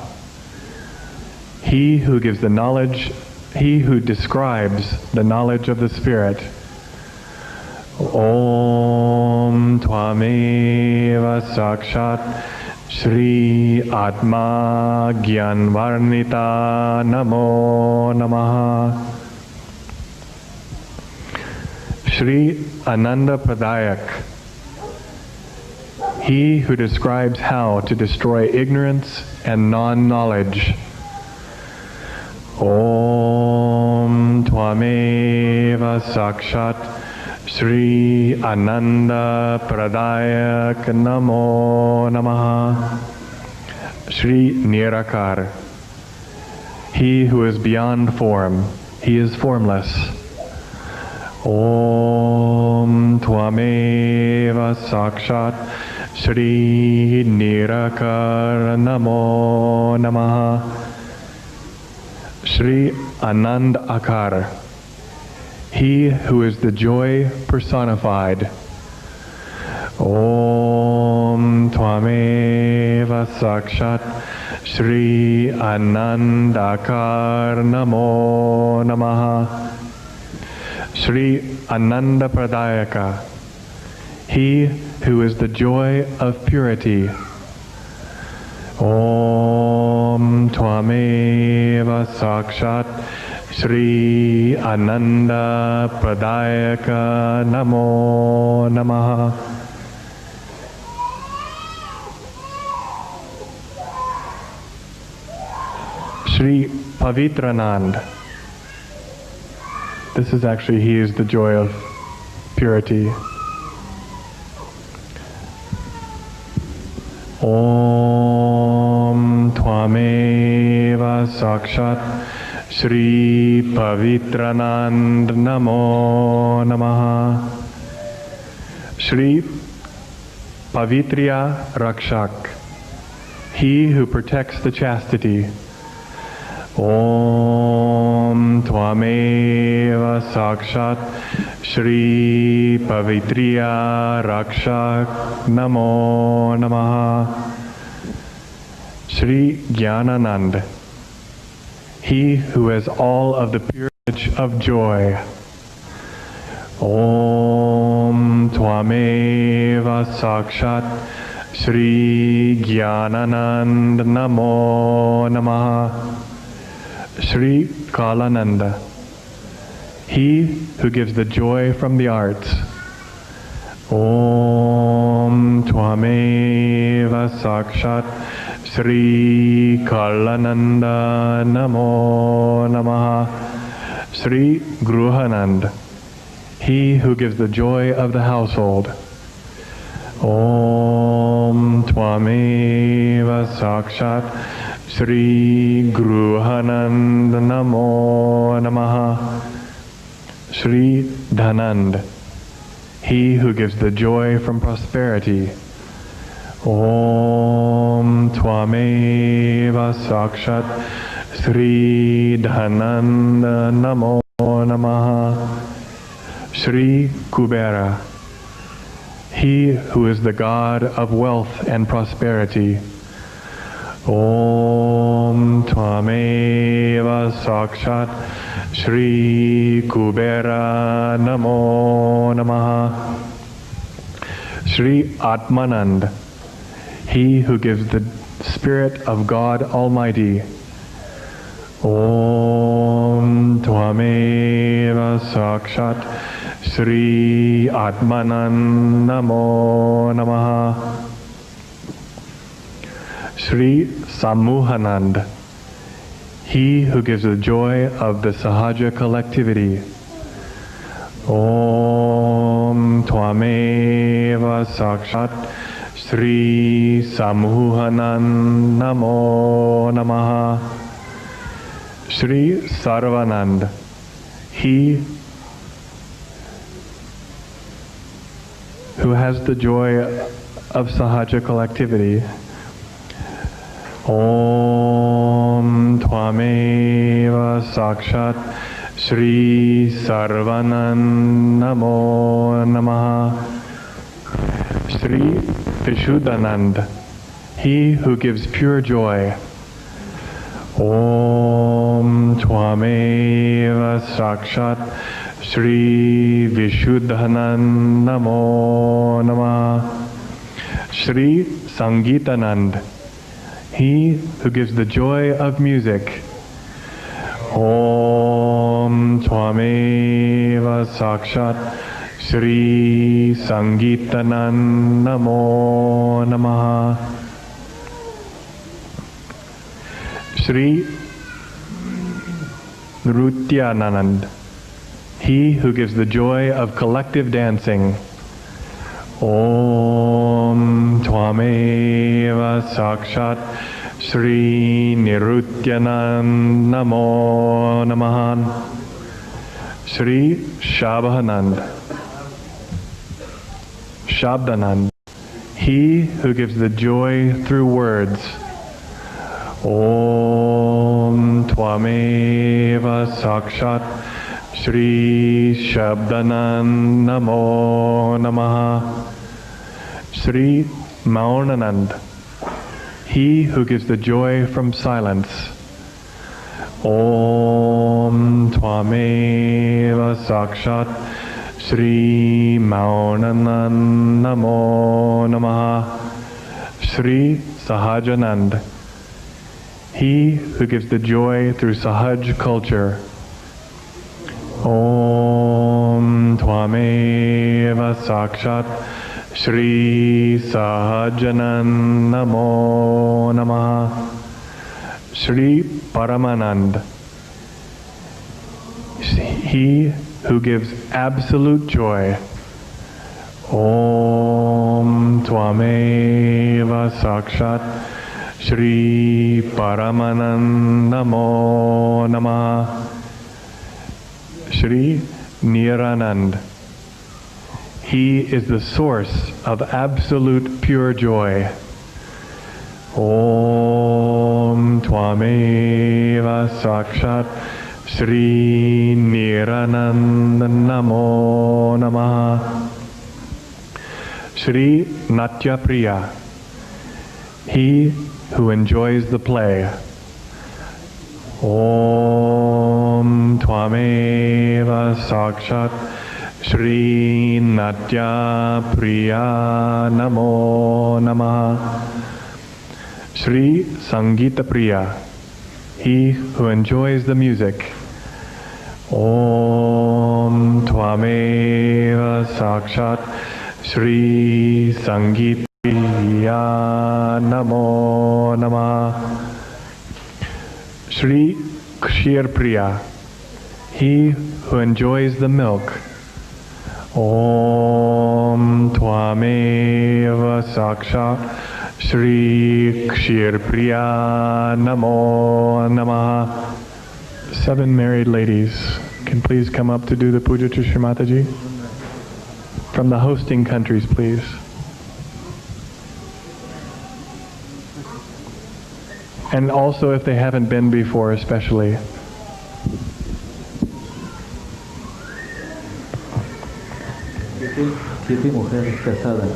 he who gives the knowledge, he who describes the knowledge of the Spirit. Om Tvameva Sakshat Shree Atma Gyan Varnita Namo Namaha. Shree Ananda Pradayak, he who describes how to destroy ignorance and non-knowledge. Om Tvameva Sakshat Shree Ananda Pradayak Namo Namaha. Shree Nirakar, he who is beyond form, he is formless. Om Tvameva Sakshat Shree Nirakar Namo Namaha. Shree Anand Akar, he who is the joy personified. Om Tvameva Sakshat Shree Anandakar Namo Namaha. Shree Ananda Pradayaka, he who is the joy of purity. Om Tvameva Sakshat Shree Ananda Pradayaka Namo Namaha. Shree Pavitranand, this is actually, he is the joy of purity. Om Tvameva Sakshat Shri Pavitranand Namo Namaha. Shri Pavitriya Rakshak, he who protects the chastity. Om Tvameva Sakshat Shri Pavitriya Rakshak Namo Namaha. Shri Jnananand, he who has all of the purity of joy. Om Tvameva Sakshat Shri Jnananand Namo Namaha. Shri Kalananda, he who gives the joy from the arts. Om Tvameva Sakshat Shri Kalananda Namo Namaha. Shri Gruhanand, he who gives the joy of the household. Om Tvameva Sakshat Shri Gruhanand Namo Namaha. Shri Dhanand, he who gives the joy from prosperity. Om Tvameva Sakshat Shri Dhananda Namo Namaha. Shri Kubera, he who is the god of wealth and prosperity. Om Tvameva Sakshat Shri Kubera Namo Namaha. Shri Atmanand, he who gives the spirit of God Almighty. Om Tvameva Sakshat Shri Atmanand Namo Namaha. Shri Samuhanand, he who gives the joy of the Sahaja collectivity. Om Tvameva Sakshat Shri Samuhanand Namo Namaha. Shri Sarvanand, he who has the joy of Sahaja collectivity. Om Tvameva Sakshat Shri Sarvanand Namo Namaha. Shri Vishuddhanand, he who gives pure joy. Om Tvameva Sakshat Shri Vishuddhanand Namo Namaha. Shri Sangeetanand, he who gives the joy of music. Om Tvameva Sakshat Shri Sangeetanand Namo Namaha. Shri Nrutyanand, he who gives the joy of collective dancing. Om Tvameva Sakshat Shri Nrutyanand Namo Namaha. Shri Shabdanand, he who gives the joy through words. Om Tvameva Sakshat Shri Shabdanand Namo Namaha. Shri Maunanand, he who gives the joy from silence. Om Tvameva Sakshat Shri Maunanand Namo Namaha. Shri Sahajanand, he who gives the joy through Sahaj culture. Om Tvameva Sakshat Shri Sahajanand Namo Namaha. Shri Paramanand, he who gives absolute joy. Om Tvameva Sakshat Shri Paramanandamo Namah. Shri Niranand. He is the source of absolute pure joy. Om Tvameva Sakshat Shri Niranand Namo Namah. Shri Natya Priya. He who enjoys the play. Om Tvameva Sakshat Shri Natya Priya Namo Namah. Shri Sangita Priya. He who enjoys the music. Om Tvameva Sakshat Shri Sangita Priya Namo Namah. Shri Kshir Priya. He who enjoys the milk. Om Tvameva Sakshat Shri Kshir Priya Namo Namah. 7 married ladies can please come up to do the puja to Shri Mataji. From the hosting countries, please. And also if they haven't been before, especially. Siete mujeres casadas.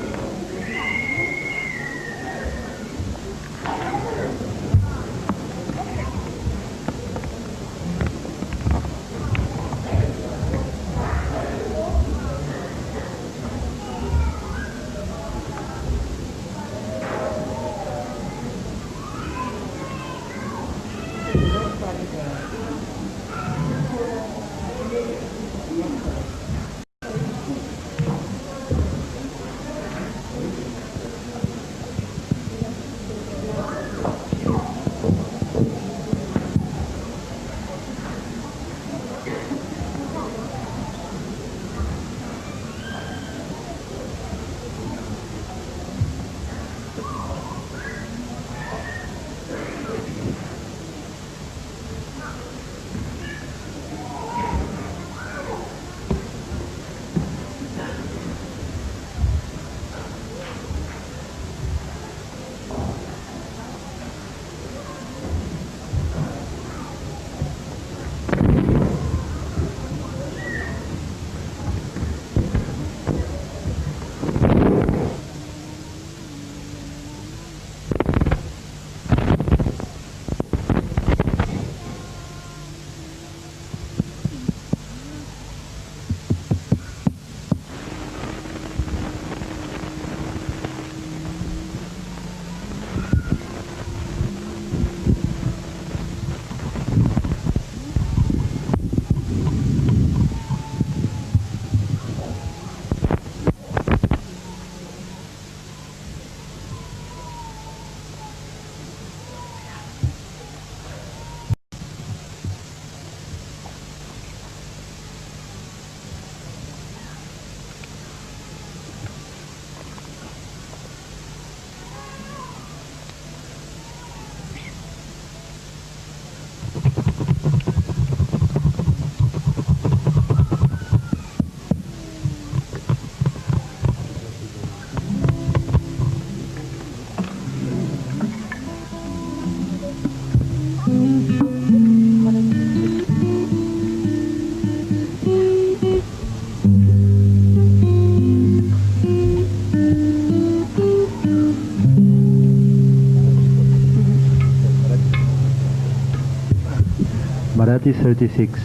Marathi 36.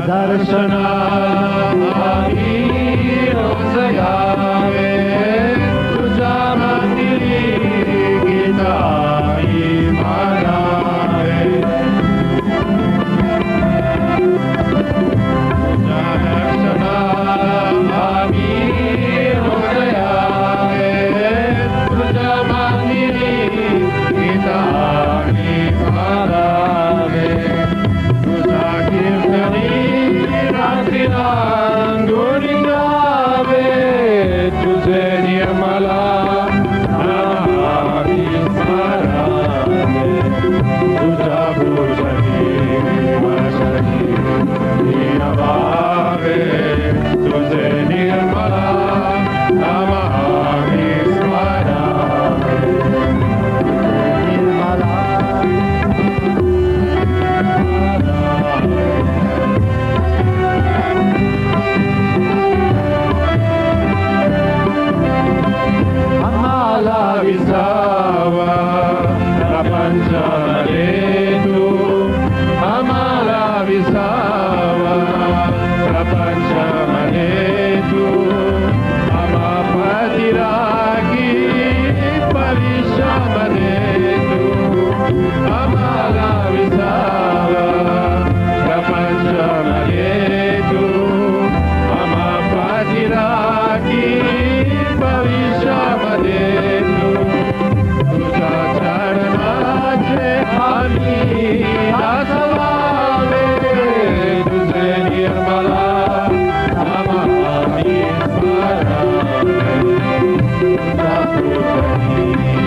दर्शनाला आम्ही रोज यावे तुझ्या मंदिरी गीत आम्ही म्हणावे तुझ्या दर्शनाला आम्ही रोज यावे तुझ्या मंदिरी गीत आम्ही म्हणावे तुझ्या कीर्तनी रात्री रांगोळी गावे तुझे निर्मला नामी स्मरावे तुझ्या भूषणी वशनी नीरवावे तुझे निर्मला नामी स्मरावे निर्मला आम्हाला विसावा प्रपंचामध्ये तू आम्हाला विसावा प्रपंचामध्ये तू आम्हा पतिरागी भविष्यामध्ये तू आम्हाला विसावा प्रपंचामध्ये तू आम्हा पतिरागी भविष्यामध्ये तू तुझ्या चरणाचे आम्ही दास व्हावे तुझे निर्मला नाम आम्ही स्मरावे तुझ्या पूजनी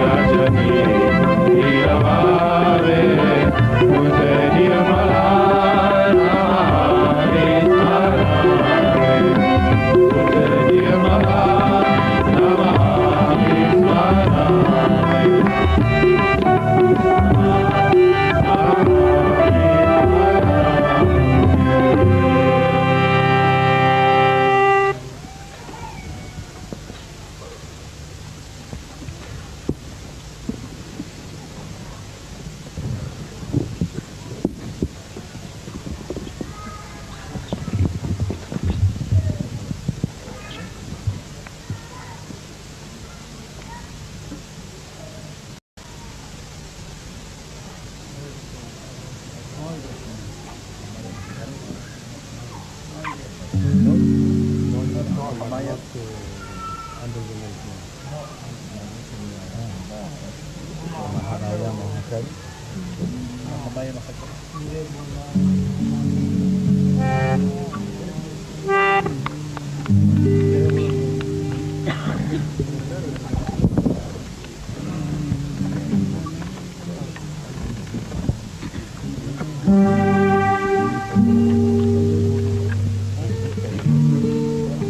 रसनी नीरवावे तुझे निर्मला नाम आम्ही स्मरावे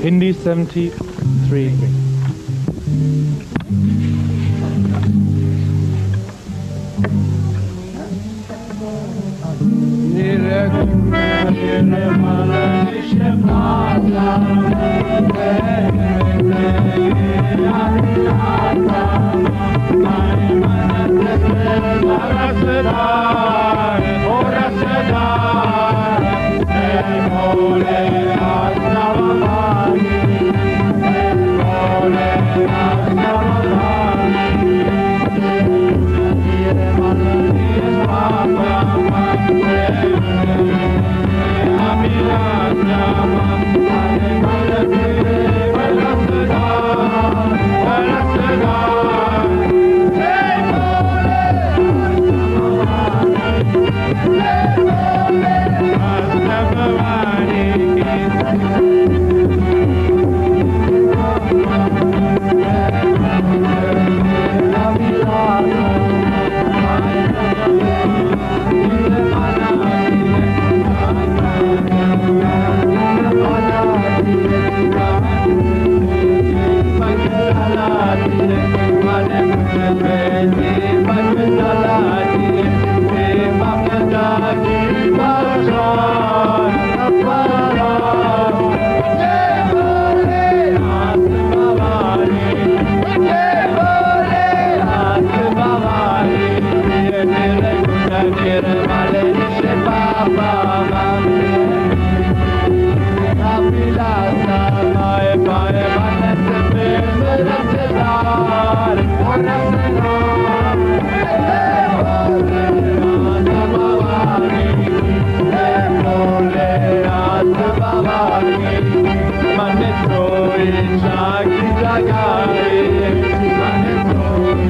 Hindi 73. Namaha Bhavani, Mane Soi Shakti Jagare, Mane Soi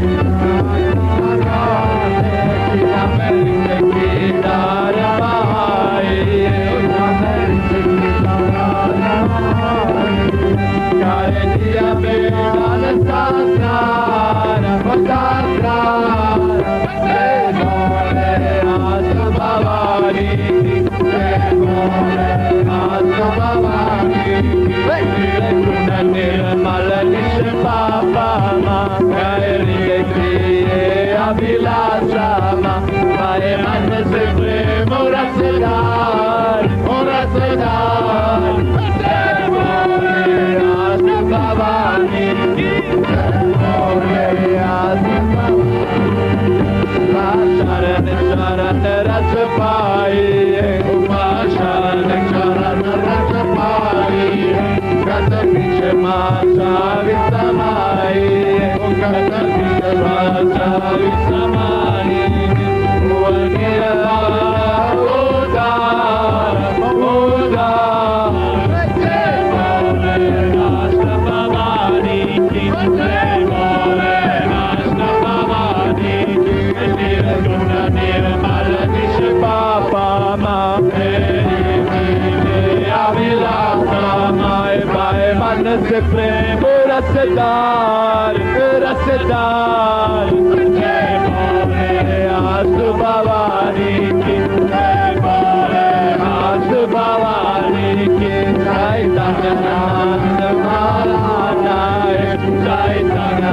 Shakti Jagare, Amerite Ki Dar Bahai, Amerite Ki Dar Bahai, Kare Diya Bedan Sasara, Sasara, Bhavani, Nirmala Nish Papa Ma, Gairi Kriye Abhilasama, Mae Man Se Premo Rasedar, Rasedar, Devore Asa Bhavani, Devore Asa Bhavani, Sharan Sharan Rajapai, Uma Sharan Sharan Rajapai, Gata Pishe Masa Visamai, Gata Pishe Masa Visamai, Uanira Oda, Oda, Devore Asa Bhavani, Devore Asa Bhavani, Nirguna Nirmala Nish Papa Ma, Abhilasama, Bhai Man Se Premo Rasedar, Rasedar, Devore Asu Bhavani Ki, Devore Asu Bhavani Ki, Chaitanya Namahanay, Chaitanya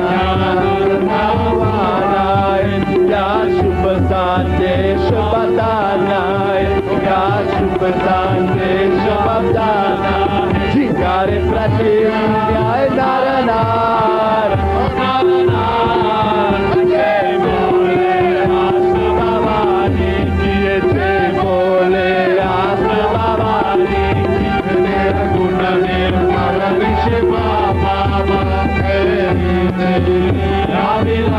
Namahanay, Ya Shubha Sandesh Badanay, Ya Shubha Sandesh Badanay, Jingare Pratim Jai Naranar, Naranar, Jai Bole Asu Bhavani Ki, Jai Bole Asu Bhavani Ki, Nirguna Nirmala Nish Papa Ma,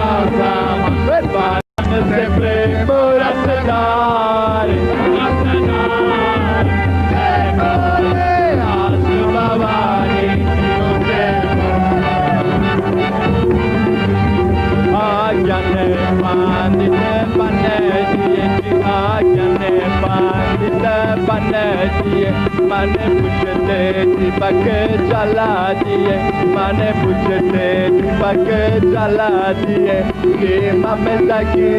Abhilasama, Se Premo Rasedar, Rasedar, Devore Asu Bhavani, Agyane Pandita Panetiye, Agyane Pandita Panetiye, Mane Puchate Tipak Jala Diye, Mane Puchate Tipak Jala Diye, Ki Mameta Ki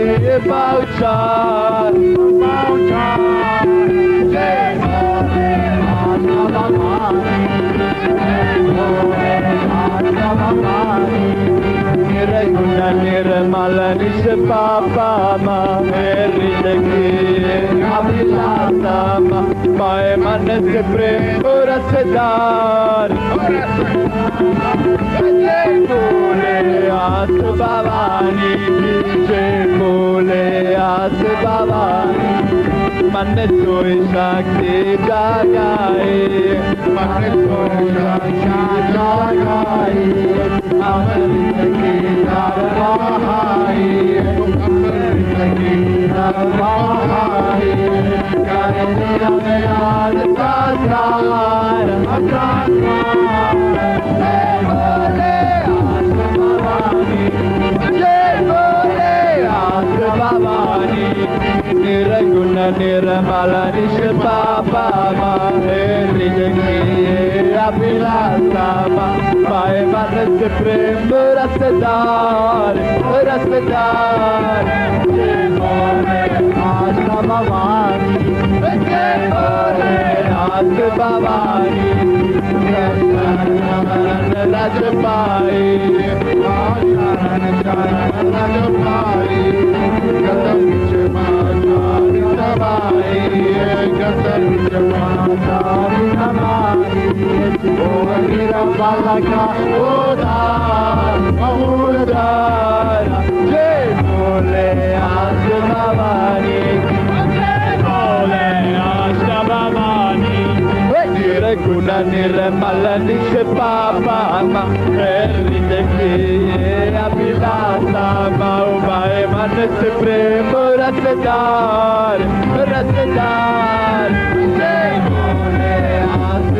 Bauchar, Bauchar, Devore Asa Bhavani, Devore Asa Bhavani, Nirguna Nirmala Nish Papa Ma, Herite Ki Abhilasama, Mae Man Se Premo Rasedar, Jai Bole Asu Bhavani Ki, Jai Bole Asu Bhavani, Mane Soi Shakti Jagaye, Mane Soi Shakti Jagaye, Amerite Ki Dar Bahai, Amerite Ki Dar Bahai, Kare Diya Bedan Sasar, Jai Bole Asu Bhavani, Nirguna Nirmala Nish Papa Ma, Herite Ki Abhilasama, Bhai Man Se Premo Rasedar, Rasedar, Devore Asa Bhavani, Devore Asa Bhavani, Sharan Rajapai, Sharan Rajapai, Gata Pishe Masa Visamai, Gata Pishe Masa Visamai, Uanira Balaka Udar, Udar, Jai Bole Asu Bhavani, Jai Bole Asu Bhavani, Nirguna Nirmala Nish Papa Ma, Herite Ki Abhilasama, Bhai Man Se Premo Rasedar, Rasedar, Jai Bole Asu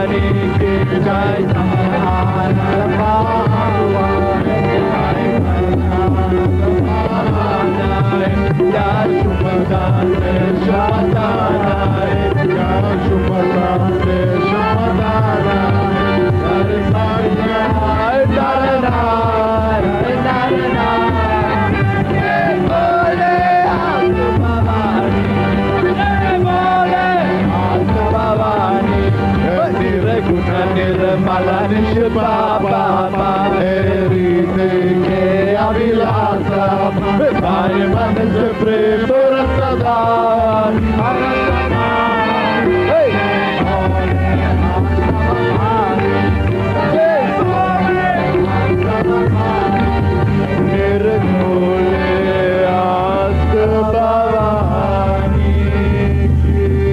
Bhavani ki jai, Nara Bhavani jai, Shubhadane Shubhadane, jai Shubhadane Shubhadane, Hare Sanya Hare Nara, Bole Alt Bhavani, Bole Alt Bhavani, Nirguna Nirmala Nishbaba, Herite Ke Avilasa, Vipaya Manasa Prema Rasadar, Hey! Nirgule Alt Bhavani ki.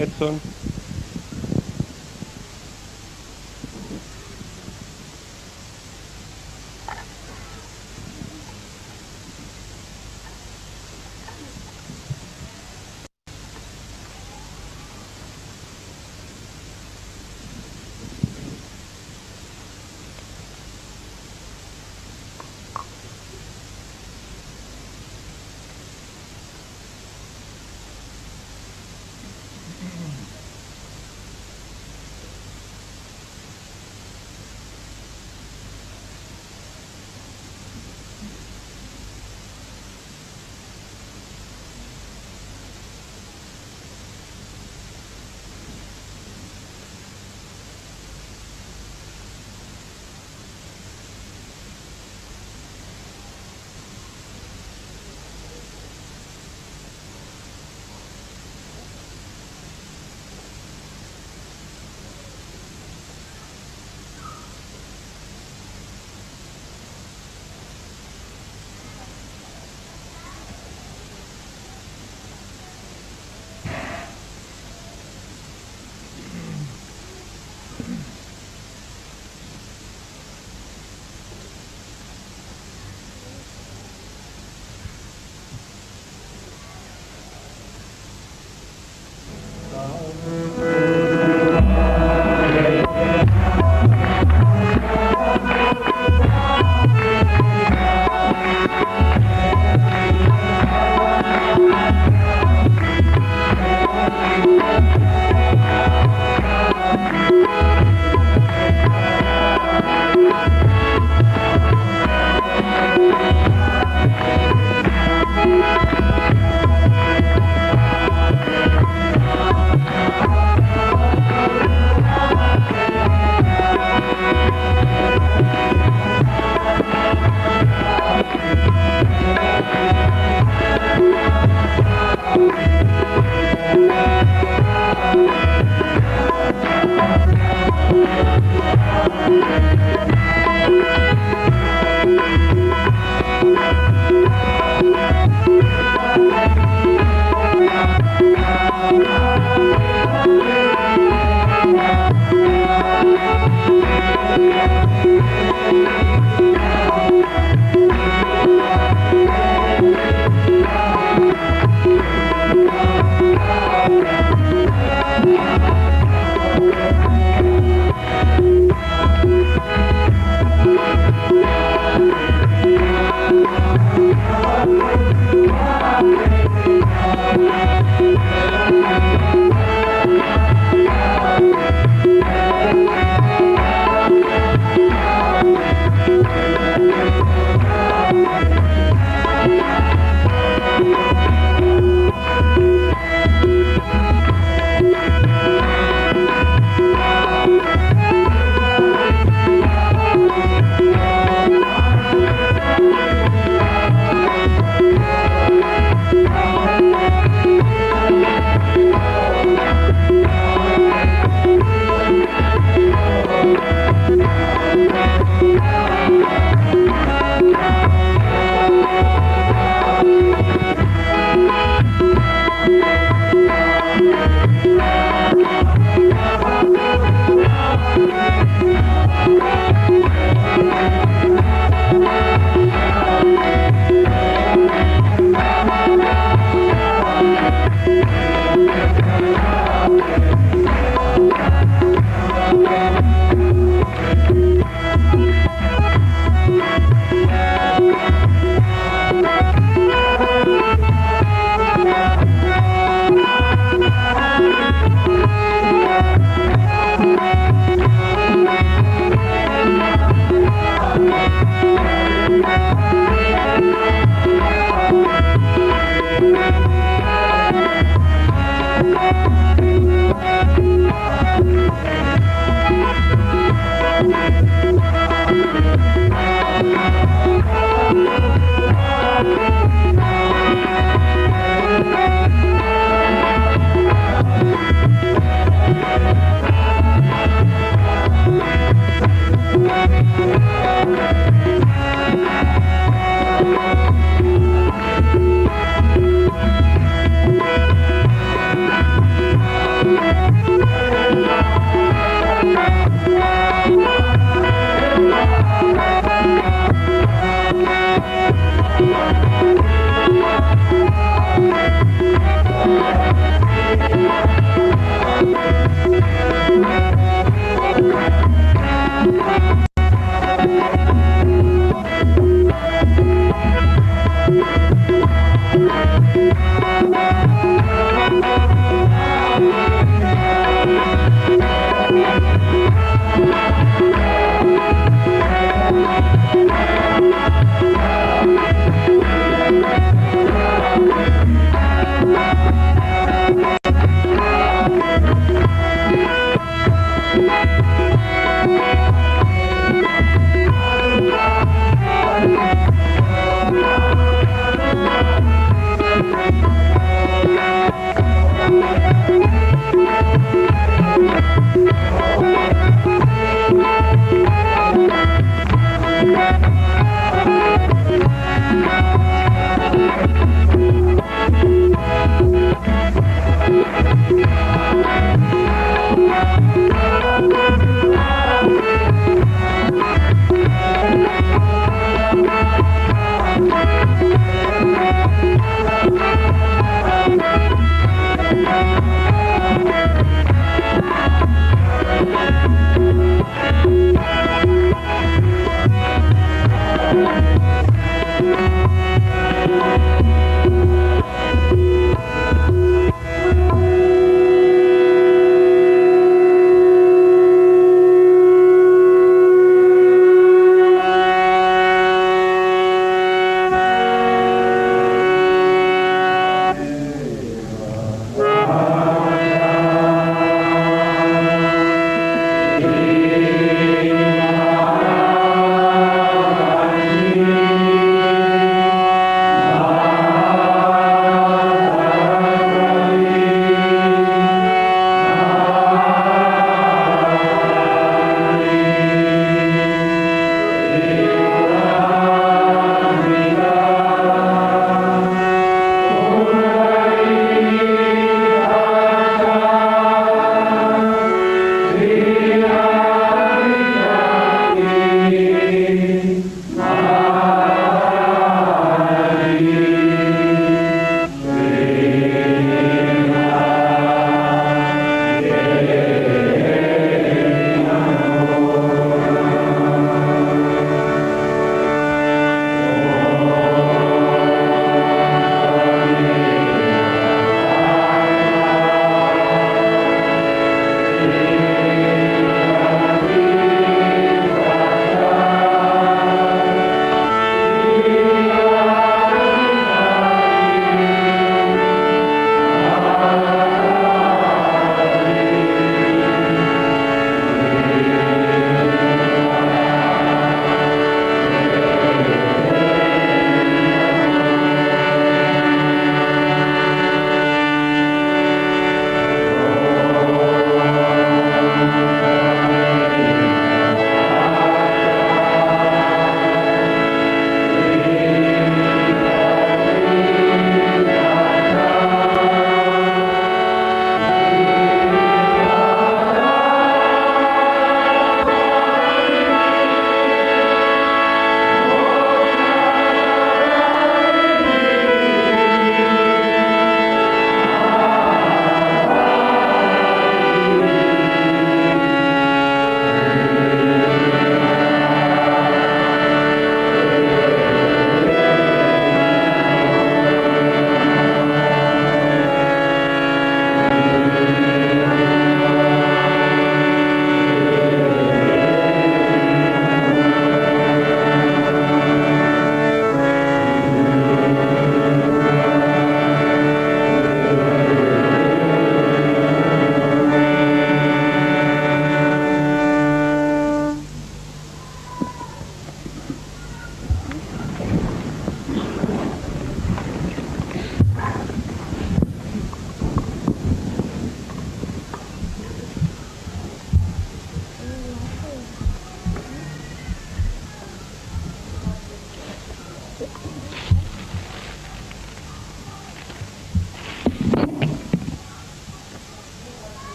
Edson.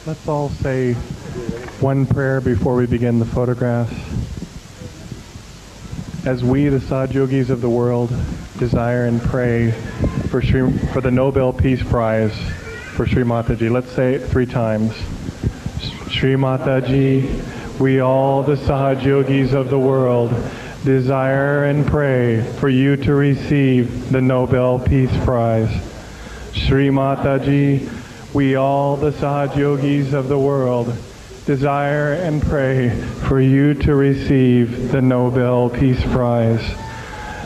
Let's all say one prayer before we begin the photographs. As we, the Sahaja-yogis of the world, desire and pray for the Nobel Peace Prize for Sri Mataji. Let's say it 3 times. Sri Mataji, we all, the Sahaja-yogis of the world, desire and pray for you to receive the Nobel Peace Prize. Sri Mataji, we all, the Sahaja-yogis of the world, desire and pray for you to receive the Nobel Peace Prize.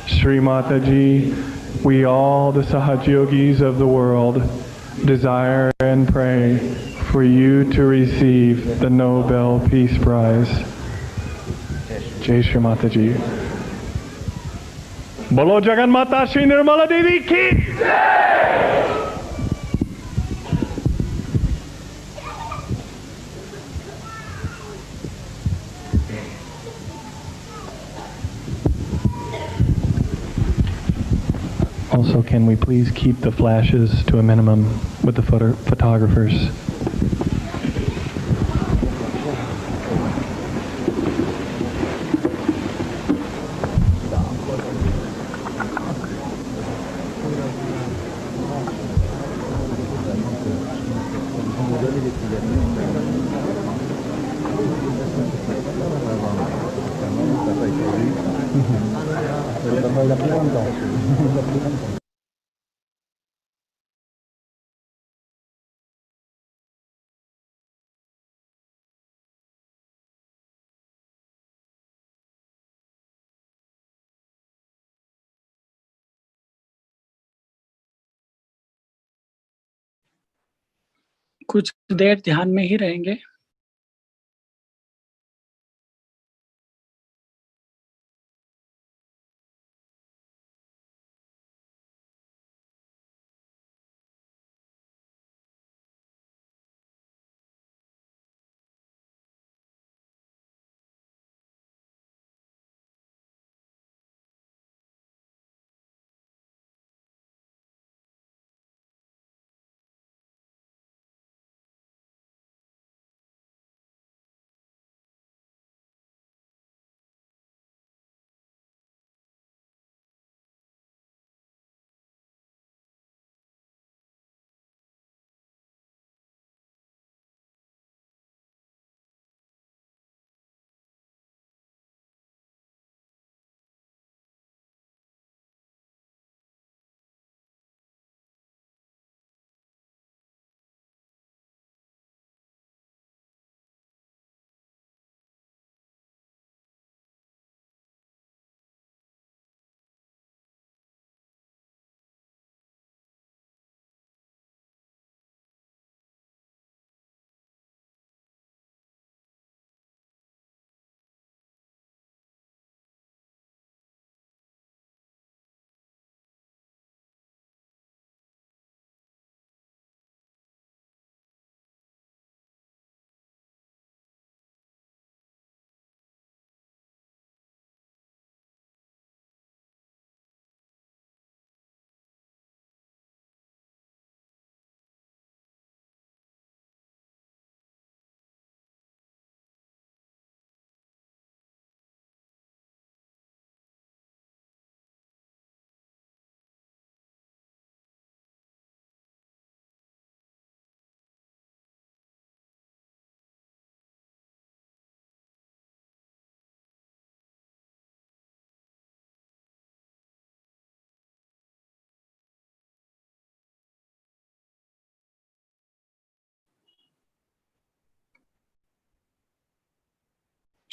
Sri Mataji, we all, the Sahaja-yogis of the world, desire and pray for you to receive the Nobel Peace Prize. Jai Shri Mataji. Bolo Jagan Mata Shri Nirmala Devi ki Jai! Also, can we please keep the flashes to a minimum with the photographers? कुछ देर ध्यान में ही रहेंगे।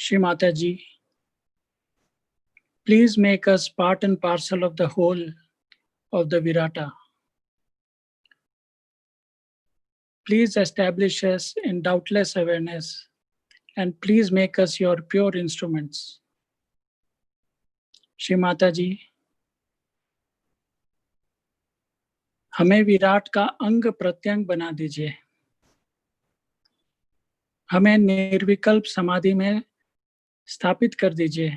Shri Mataji, please make us part and parcel of the whole of the Virata. Please establish us in doubtless awareness and please make us your pure instruments. Shri Mataji, हमें विराट का अंग प्रत्यंग बना दीजिए। हमें निर्विकल्प समाधि में स्थापित कर दीजिए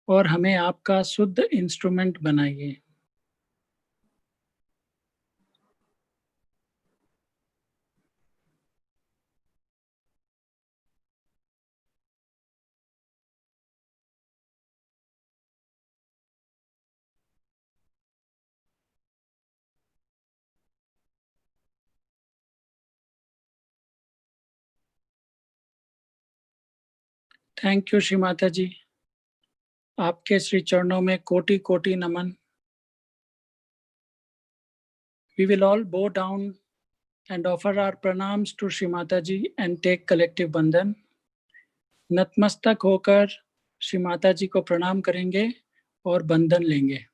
और हमें आपका शुद्ध इंस्ट्रूमेंट बनाइए। थैंक यू श्री माता जी, आपके श्री चरणों में कोटि कोटि नमन। We will all bow down and offer our pranams to Shri Mataji and take collective बंधन। नतमस्तक होकर श्री माता जी को प्रणाम करेंगे और बंधन लेंगे।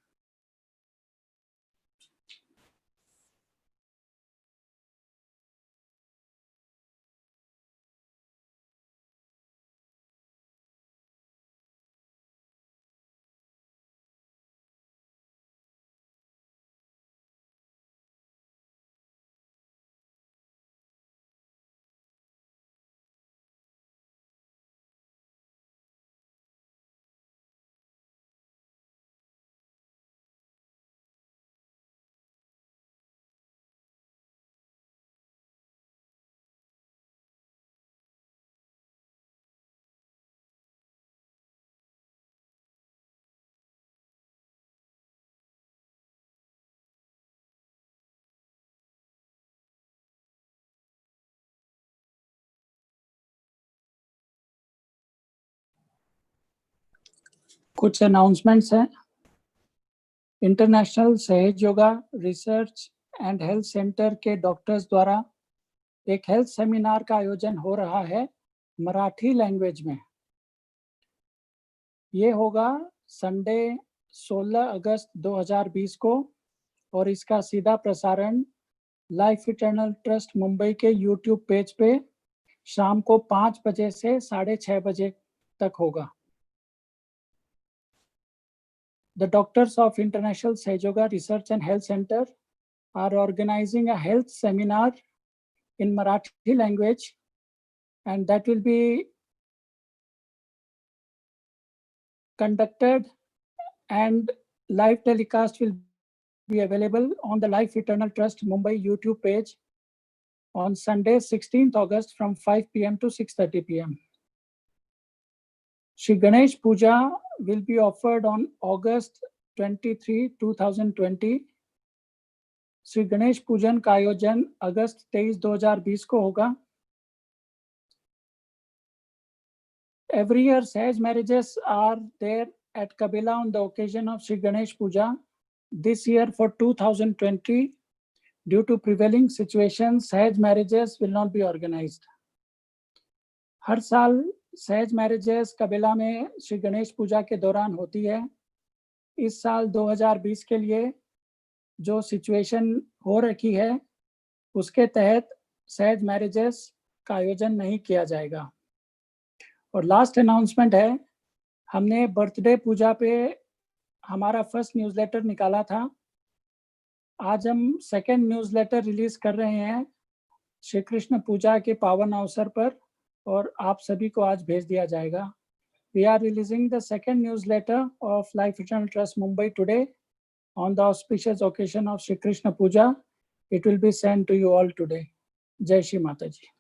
कुछ अनाउंसमेंट्स हैं। इंटरनेशनल सहज yoga research and health centre के डॉक्टर्स द्वारा एक हेल्थ सेमिनार का आयोजन हो रहा है मराठी लैंग्वेज में। ये होगा संडे 16 अगस्त 2020 को और इसका सीधा प्रसारण लाइफ इटर्नल ट्रस्ट मुंबई के यूट्यूब पेज पे शाम को 5 बजे से 6:30 बजे तक होगा। The doctors of International Sahayoga Research and Health Center are organizing a health seminar in Marathi language, and that will be conducted and live telecast will be available on the Life Eternal Trust Mumbai YouTube page on Sunday 16th August from 5 p.m. to 6:30 p.m. Shri Ganesh Puja will be offered on August 23, 2020. Shri Ganesh पूजन का आयोजन अगस्त 23, 2020 को होगा। Every year, Sahaj marriages are there at Kabila on the occasion of Shri Ganesh Puja. This year, for 2020, due to prevailing situations, Sahaj marriages will not be organized. हर साल सहज marriages कबीला में श्री गणेश पूजा के दौरान होती है। इस साल 2020 के लिए जो सिचुएशन हो रखी है उसके तहत सहज मैरिजेस का आयोजन नहीं किया जाएगा। और लास्ट अनाउंसमेंट है, हमने बर्थडे पूजा पे हमारा फर्स्ट न्यूज़लेटर निकाला था। आज हम सेकंड न्यूज़लेटर रिलीज कर रहे हैं श्री कृष्ण पूजा के पावन अवसर पर और आप सभी को आज भेज दिया जाएगा। We are releasing the second newsletter of Life Eternal Trust Mumbai today on the auspicious occasion of Shri Krishna Puja. It will be sent to you all today. Jai Shri Mataji.